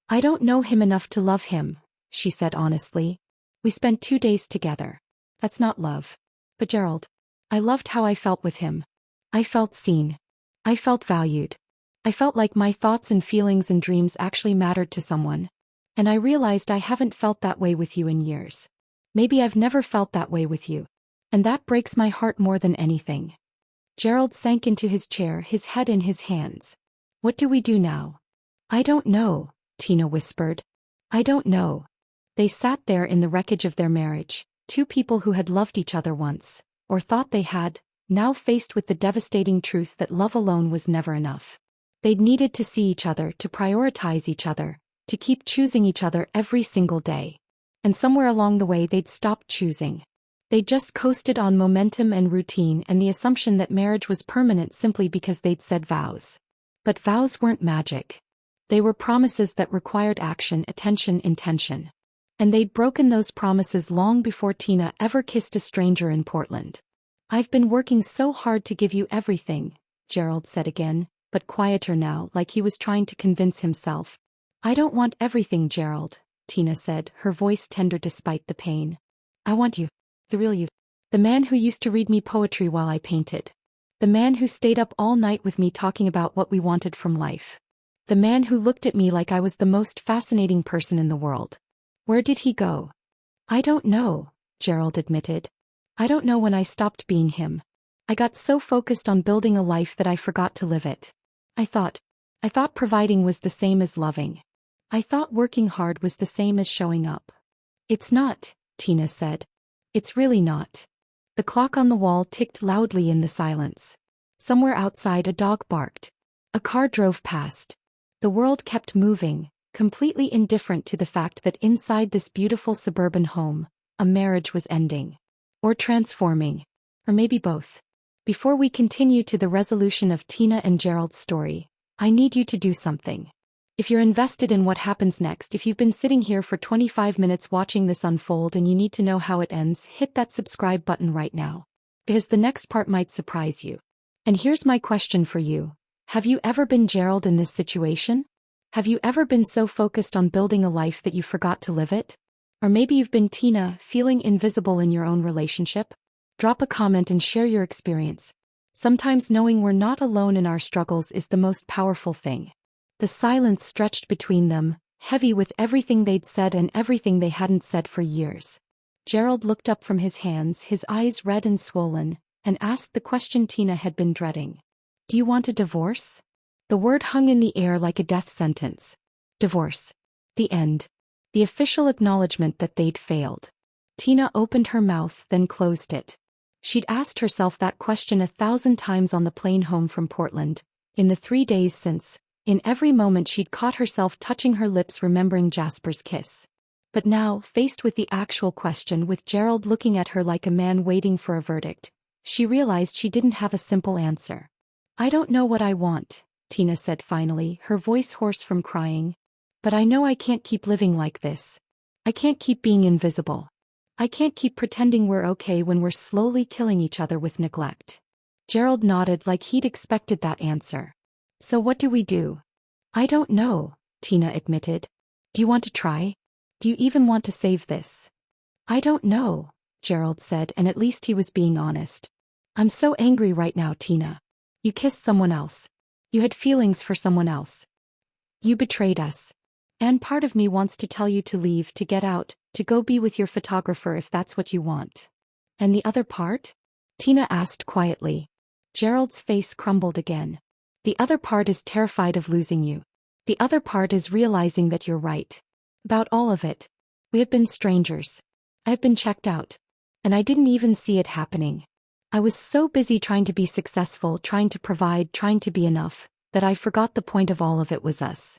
I don't know him enough to love him, she said honestly. We spent 2 days together. That's not love. But Gerald, I loved how I felt with him. I felt seen. I felt valued. I felt like my thoughts and feelings and dreams actually mattered to someone. And I realized I haven't felt that way with you in years. Maybe I've never felt that way with you. And that breaks my heart more than anything. Gerald sank into his chair, his head in his hands. What do we do now? I don't know, Tina whispered. I don't know. They sat there in the wreckage of their marriage, 2 people who had loved each other once, or thought they had, now faced with the devastating truth that love alone was never enough. They'd needed to see each other, to prioritize each other, to keep choosing each other every single day. And somewhere along the way they'd stopped choosing. They'd just coasted on momentum and routine and the assumption that marriage was permanent simply because they'd said vows. But vows weren't magic. They were promises that required action, attention, intention. And they'd broken those promises long before Tina ever kissed a stranger in Portland. I've been working so hard to give you everything, Gerald said again, but quieter now, like he was trying to convince himself. I don't want everything, Gerald, Tina said, her voice tender despite the pain. I want you, the real you. The man who used to read me poetry while I painted. The man who stayed up all night with me talking about what we wanted from life. The man who looked at me like I was the most fascinating person in the world. Where did he go? I don't know, Gerald admitted. I don't know when I stopped being him. I got so focused on building a life that I forgot to live it. I thought providing was the same as loving. I thought working hard was the same as showing up. It's not, Tina said. It's really not. The clock on the wall ticked loudly in the silence. Somewhere outside a dog barked. A car drove past. The world kept moving, completely indifferent to the fact that inside this beautiful suburban home, a marriage was ending. Or transforming. Or maybe both. Before we continue to the resolution of Tina and Gerald's story, I need you to do something. If you're invested in what happens next, if you've been sitting here for 25 minutes watching this unfold and you need to know how it ends, hit that subscribe button right now. Because the next part might surprise you. And here's my question for you. Have you ever been Gerald in this situation? Have you ever been so focused on building a life that you forgot to live it? Or maybe you've been Tina, feeling invisible in your own relationship? Drop a comment and share your experience. Sometimes knowing we're not alone in our struggles is the most powerful thing. The silence stretched between them, heavy with everything they'd said and everything they hadn't said for years. Gerald looked up from his hands, his eyes red and swollen, and asked the question Tina had been dreading. Do you want a divorce? The word hung in the air like a death sentence. Divorce. The end. The official acknowledgement that they'd failed. Tina opened her mouth, then closed it. She'd asked herself that question 1,000 times on the plane home from Portland, in the 3 days since. In every moment she'd caught herself touching her lips, remembering Jasper's kiss. But now, faced with the actual question, with Gerald looking at her like a man waiting for a verdict, she realized she didn't have a simple answer. I don't know what I want, Tina said finally, her voice hoarse from crying. But I know I can't keep living like this. I can't keep being invisible. I can't keep pretending we're okay when we're slowly killing each other with neglect. Gerald nodded like he'd expected that answer. So what do we do? I don't know, Tina admitted. Do you want to try? Do you even want to save this? I don't know, Gerald said, and at least he was being honest. I'm so angry right now, Tina. You kissed someone else. You had feelings for someone else. You betrayed us. And part of me wants to tell you to leave, to get out, to go be with your photographer if that's what you want. And the other part? Tina asked quietly. Gerald's face crumbled again. The other part is terrified of losing you. The other part is realizing that you're right. About all of it. We have been strangers. I've been checked out. And I didn't even see it happening. I was so busy trying to be successful, trying to provide, trying to be enough, that I forgot the point of all of it was us.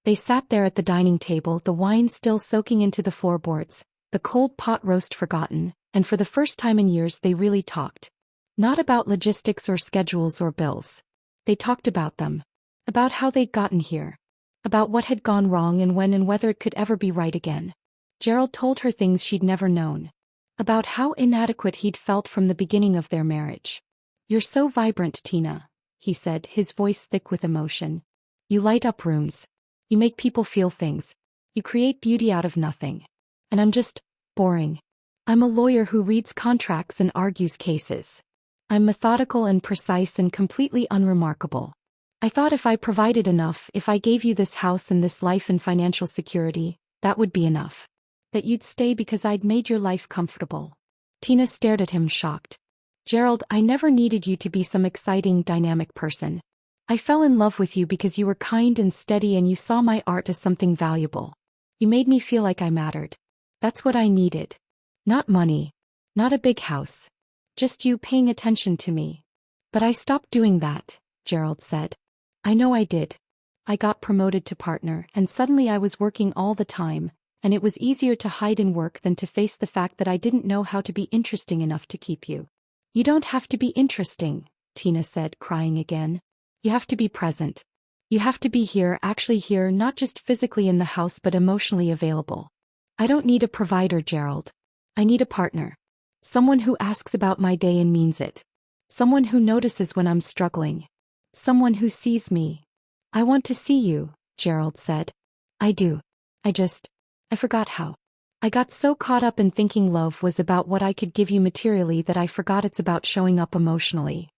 They sat there at the dining table, the wine still soaking into the floorboards, the cold pot roast forgotten, and for the first time in years they really talked. Not about logistics or schedules or bills. They talked about them. About how they'd gotten here. About what had gone wrong and when and whether it could ever be right again. Gerald told her things she'd never known. About how inadequate he'd felt from the beginning of their marriage. You're so vibrant, Tina, he said, his voice thick with emotion. You light up rooms. You make people feel things. You create beauty out of nothing. And I'm just boring. I'm a lawyer who reads contracts and argues cases. I'm methodical and precise and completely unremarkable. I thought if I provided enough, if I gave you this house and this life and financial security, that would be enough. That you'd stay because I'd made your life comfortable. Tina stared at him shocked. Gerald, I never needed you to be some exciting, dynamic person. I fell in love with you because you were kind and steady and you saw my art as something valuable. You made me feel like I mattered. That's what I needed. Not money. Not a big house. Just you paying attention to me. But I stopped doing that, Gerald said. I know I did. I got promoted to partner and suddenly I was working all the time, and it was easier to hide in work than to face the fact that I didn't know how to be interesting enough to keep you. You don't have to be interesting, Tina said, crying again. You have to be present. You have to be here, actually here, not just physically in the house but emotionally available. I don't need a provider, Gerald. I need a partner. Someone who asks about my day and means it. Someone who notices when I'm struggling. Someone who sees me. I want to see you, Gerald said. I do. I forgot how. I got so caught up in thinking love was about what I could give you materially that I forgot it's about showing up emotionally.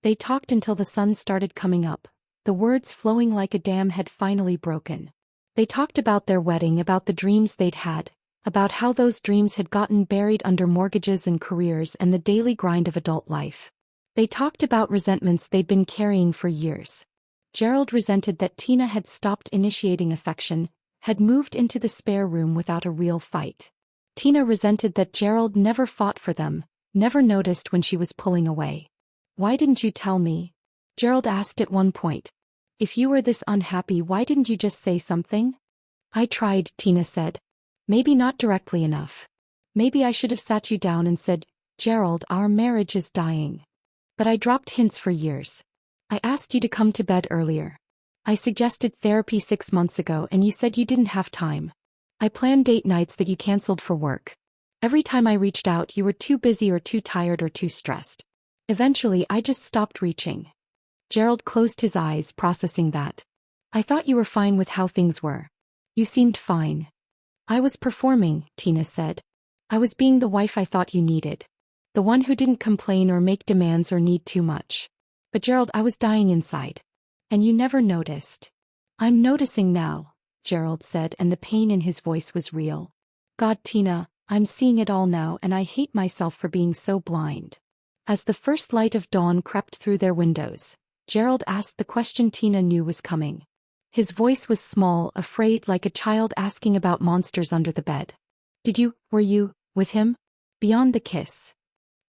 They talked until the sun started coming up, the words flowing like a dam had finally broken. They talked about their wedding, about the dreams they'd had, About how those dreams had gotten buried under mortgages and careers and the daily grind of adult life. They talked about resentments they'd been carrying for years. Gerald resented that Tina had stopped initiating affection, had moved into the spare room without a real fight. Tina resented that Gerald never fought for them, never noticed when she was pulling away. "Why didn't you tell me?" Gerald asked at one point. "If you were this unhappy, why didn't you just say something?" "I tried," Tina said. "Maybe not directly enough. Maybe I should have sat you down and said, 'Gerald, our marriage is dying.' But I dropped hints for years. I asked you to come to bed earlier. I suggested therapy 6 months ago and you said you didn't have time. I planned date nights that you canceled for work. Every time I reached out, you were too busy or too tired or too stressed. Eventually, I just stopped reaching." Gerald closed his eyes, processing that. "I thought you were fine with how things were. You seemed fine." "I was performing," Tina said. "I was being the wife I thought you needed. The one who didn't complain or make demands or need too much. But Gerald, I was dying inside. And you never noticed." "I'm noticing now," Gerald said, and the pain in his voice was real. "God, Tina, I'm seeing it all now and I hate myself for being so blind." As the first light of dawn crept through their windows, Gerald asked the question Tina knew was coming. His voice was small, afraid, like a child asking about monsters under the bed. Were you, with him? Beyond the kiss?"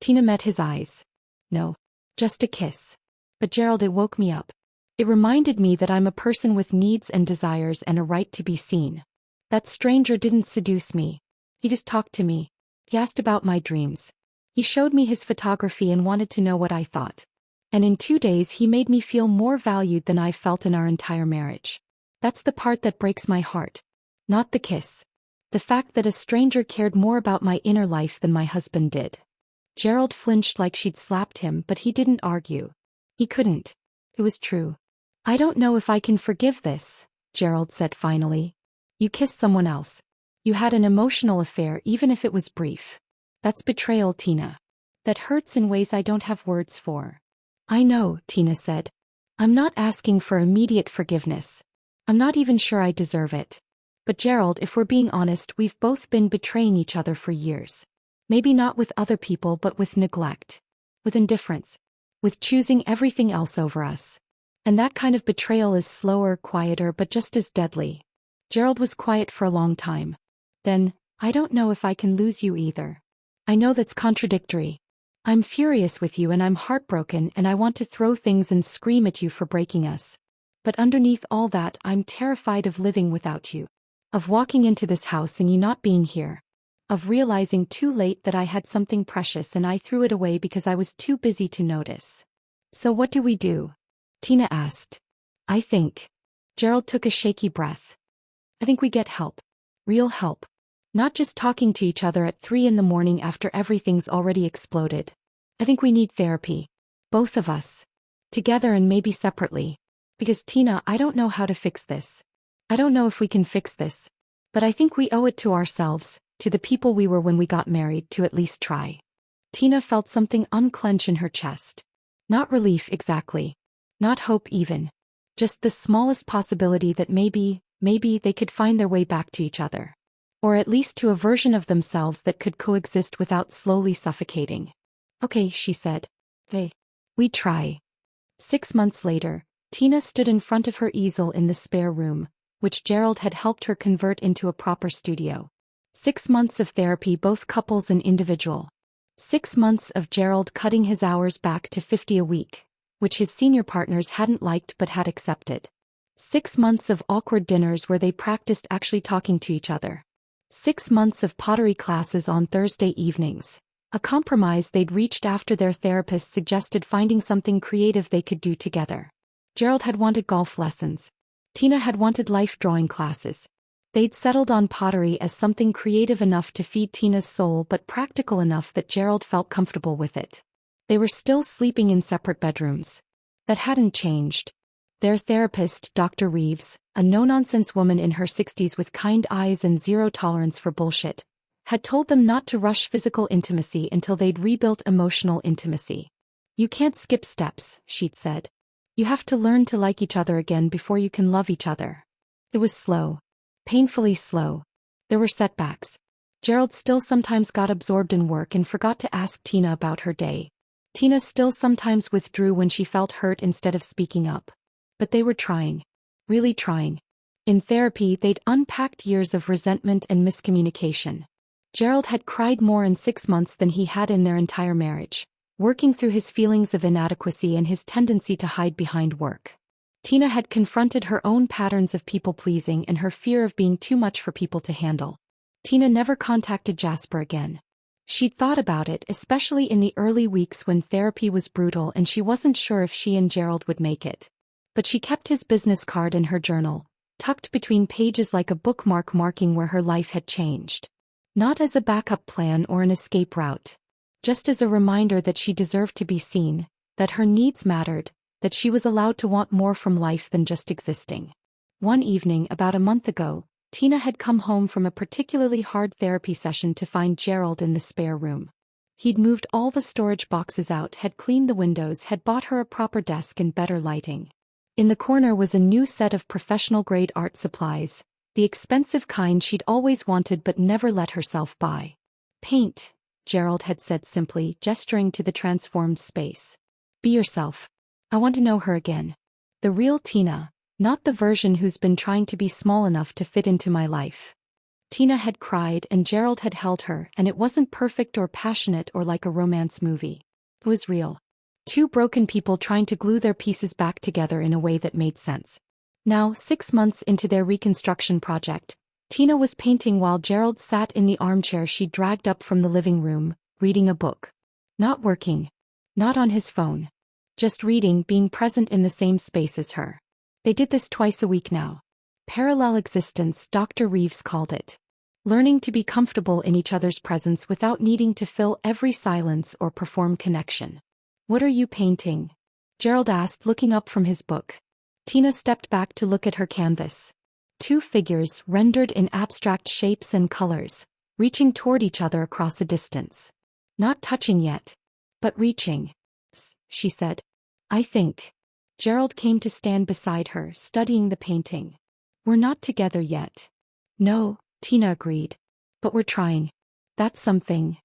Tina met his eyes. "No. Just a kiss. But Gerald, it woke me up. It reminded me that I'm a person with needs and desires and a right to be seen. That stranger didn't seduce me. He just talked to me. He asked about my dreams. He showed me his photography and wanted to know what I thought. And in 2 days he made me feel more valued than I felt in our entire marriage. That's the part that breaks my heart. Not the kiss. The fact that a stranger cared more about my inner life than my husband did." Gerald flinched like she'd slapped him, but he didn't argue. He couldn't. It was true. "I don't know if I can forgive this," Gerald said finally. "You kissed someone else. You had an emotional affair, even if it was brief. That's betrayal, Tina. That hurts in ways I don't have words for." "I know," Tina said. "I'm not asking for immediate forgiveness. I'm not even sure I deserve it. But Gerald, if we're being honest, we've both been betraying each other for years. Maybe not with other people, but with neglect. With indifference. With choosing everything else over us. And that kind of betrayal is slower, quieter, but just as deadly." Gerald was quiet for a long time. Then, "I don't know if I can lose you either. I know that's contradictory. I'm furious with you and I'm heartbroken and I want to throw things and scream at you for breaking us. But underneath all that, I'm terrified of living without you. Of walking into this house and you not being here. Of realizing too late that I had something precious and I threw it away because I was too busy to notice. So what do we do?" Tina asked. "I think." Gerald took a shaky breath. "I think we get help. Real help. Not just talking to each other at 3 in the morning after everything's already exploded. I think we need therapy. Both of us. Together and maybe separately. Because Tina, I don't know how to fix this. I don't know if we can fix this. But I think we owe it to ourselves, to the people we were when we got married, to at least try." Tina felt something unclench in her chest. Not relief exactly. Not hope even. Just the smallest possibility that maybe they could find their way back to each other. Or at least to a version of themselves that could coexist without slowly suffocating. "Okay," she said. We try." 6 months later, Tina stood in front of her easel in the spare room, which Gerald had helped her convert into a proper studio. 6 months of therapy, both couples and individual. 6 months of Gerald cutting his hours back to 50 a week, which his senior partners hadn't liked but had accepted. 6 months of awkward dinners where they practiced actually talking to each other. 6 months of pottery classes on Thursday evenings, a compromise they'd reached after their therapist suggested finding something creative they could do together. Gerald had wanted golf lessons. Tina had wanted life drawing classes. They'd settled on pottery as something creative enough to feed Tina's soul but practical enough that Gerald felt comfortable with it. They were still sleeping in separate bedrooms. That hadn't changed. Their therapist, Dr. Reeves, a no-nonsense woman in her 60s with kind eyes and zero tolerance for bullshit, had told them not to rush physical intimacy until they'd rebuilt emotional intimacy. "You can't skip steps," she'd said. "You have to learn to like each other again before you can love each other." It was slow. Painfully slow. There were setbacks. Gerald still sometimes got absorbed in work and forgot to ask Tina about her day. Tina still sometimes withdrew when she felt hurt instead of speaking up. But they were trying. Really trying. In therapy, they'd unpacked years of resentment and miscommunication. Gerald had cried more in 6 months than he had in their entire marriage, working through his feelings of inadequacy and his tendency to hide behind work. Tina had confronted her own patterns of people-pleasing and her fear of being too much for people to handle. Tina never contacted Jasper again. She'd thought about it, especially in the early weeks when therapy was brutal and she wasn't sure if she and Gerald would make it. But she kept his business card in her journal, tucked between pages like a bookmark marking where her life had changed. Not as a backup plan or an escape route. Just as a reminder that she deserved to be seen, that her needs mattered, that she was allowed to want more from life than just existing. One evening about a month ago, Tina had come home from a particularly hard therapy session to find Gerald in the spare room. He'd moved all the storage boxes out, had cleaned the windows, had bought her a proper desk and better lighting. In the corner was a new set of professional-grade art supplies, the expensive kind she'd always wanted but never let herself buy. "Paint," Gerald had said simply, gesturing to the transformed space. "Be yourself. I want to know her again. The real Tina. Not the version who's been trying to be small enough to fit into my life." Tina had cried and Gerald had held her, and it wasn't perfect or passionate or like a romance movie. It was real. Two broken people trying to glue their pieces back together in a way that made sense. Now, 6 months into their reconstruction project, Tina was painting while Gerald sat in the armchair she dragged up from the living room, reading a book. Not working. Not on his phone. Just reading, being present in the same space as her. They did this twice a week now. Parallel existence, Dr. Reeves called it. Learning to be comfortable in each other's presence without needing to fill every silence or perform connection. "What are you painting?" Gerald asked, looking up from his book. Tina stepped back to look at her canvas. 2 figures, rendered in abstract shapes and colors, reaching toward each other across a distance. "Not touching yet. But reaching," she said. "I think." Gerald came to stand beside her, studying the painting. "We're not together yet." "No," Tina agreed. "But we're trying. That's something."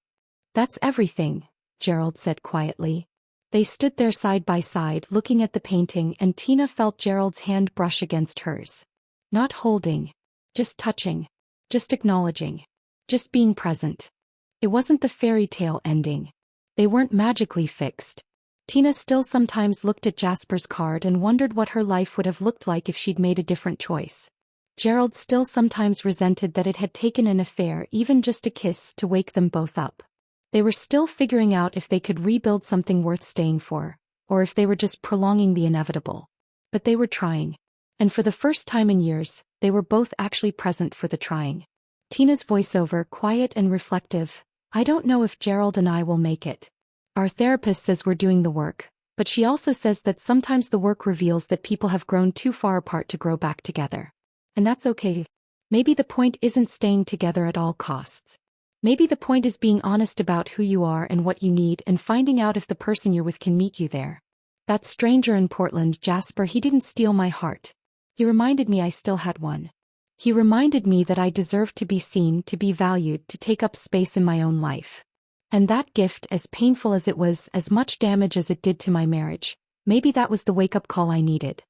"That's everything," Gerald said quietly. They stood there side by side, looking at the painting, and Tina felt Gerald's hand brush against hers. Not holding. Just touching. Just acknowledging. Just being present. It wasn't the fairy tale ending. They weren't magically fixed. Tina still sometimes looked at Jasper's card and wondered what her life would have looked like if she'd made a different choice. Gerald still sometimes resented that it had taken an affair, even just a kiss, to wake them both up. They were still figuring out if they could rebuild something worth staying for, or if they were just prolonging the inevitable. But they were trying. And for the first time in years, they were both actually present for the trying. Tina's voiceover, quiet and reflective. "I don't know if Gerald and I will make it. Our therapist says we're doing the work, but she also says that sometimes the work reveals that people have grown too far apart to grow back together. And that's okay. Maybe the point isn't staying together at all costs. Maybe the point is being honest about who you are and what you need and finding out if the person you're with can meet you there. That stranger in Portland, Jasper, he didn't steal my heart. He reminded me I still had one. He reminded me that I deserved to be seen, to be valued, to take up space in my own life. And that gift, as painful as it was, as much damage as it did to my marriage, maybe that was the wake-up call I needed.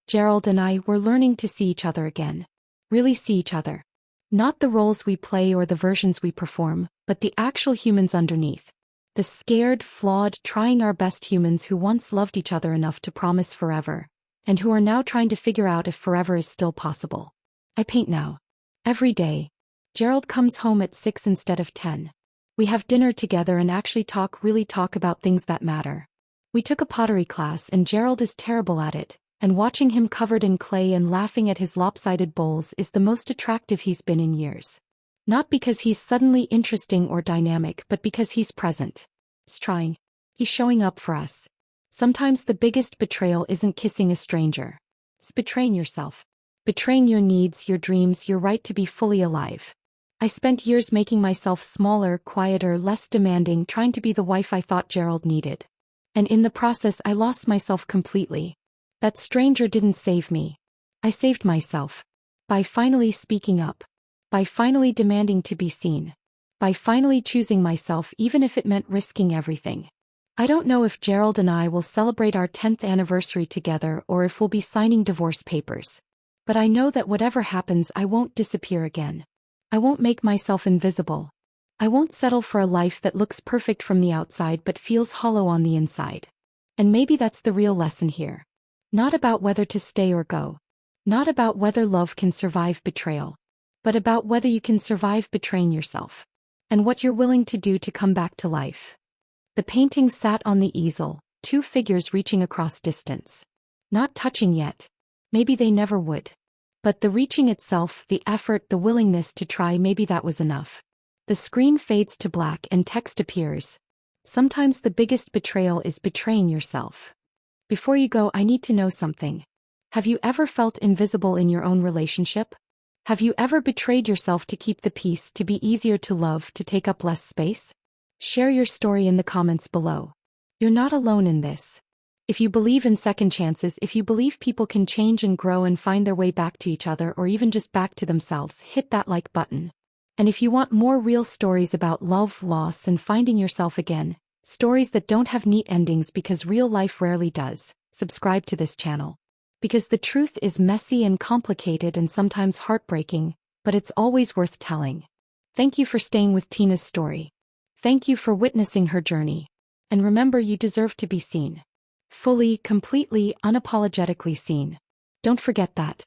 Gerald and I were learning to see each other again. Really see each other. Not the roles we play or the versions we perform, but the actual humans underneath. The scared, flawed, trying our best humans who once loved each other enough to promise forever, and who are now trying to figure out if forever is still possible. I paint now. Every day. Gerald comes home at 6 instead of 10. We have dinner together and actually really talk about things that matter. We took a pottery class and Gerald is terrible at it, and watching him covered in clay and laughing at his lopsided bowls is the most attractive he's been in years. Not because he's suddenly interesting or dynamic, but because he's present. He's trying. He's showing up for us. Sometimes the biggest betrayal isn't kissing a stranger. It's betraying yourself. Betraying your needs, your dreams, your right to be fully alive. I spent years making myself smaller, quieter, less demanding, trying to be the wife I thought Gerald needed. And in the process I lost myself completely. That stranger didn't save me. I saved myself. By finally speaking up. By finally demanding to be seen. By finally choosing myself even if it meant risking everything. I don't know if Gerald and I will celebrate our 10th anniversary together or if we'll be signing divorce papers. But I know that whatever happens, I won't disappear again. I won't make myself invisible. I won't settle for a life that looks perfect from the outside but feels hollow on the inside. And maybe that's the real lesson here. Not about whether to stay or go. Not about whether love can survive betrayal. But about whether you can survive betraying yourself. And what you're willing to do to come back to life. The painting sat on the easel, two figures reaching across distance. Not touching yet. Maybe they never would. But the reaching itself, the effort, the willingness to try, maybe that was enough. The screen fades to black and text appears. Sometimes the biggest betrayal is betraying yourself. Before you go, I need to know something. Have you ever felt invisible in your own relationship? Have you ever betrayed yourself to keep the peace, to be easier to love, to take up less space? Share your story in the comments below. You're not alone in this. If you believe in second chances, if you believe people can change and grow and find their way back to each other or even just back to themselves, hit that like button. And if you want more real stories about love, loss, and finding yourself again, stories that don't have neat endings because real life rarely does, subscribe to this channel. Because the truth is messy and complicated and sometimes heartbreaking, but it's always worth telling. Thank you for staying with Tina's story. Thank you for witnessing her journey. And remember, you deserve to be seen. Fully, completely, unapologetically seen. Don't forget that.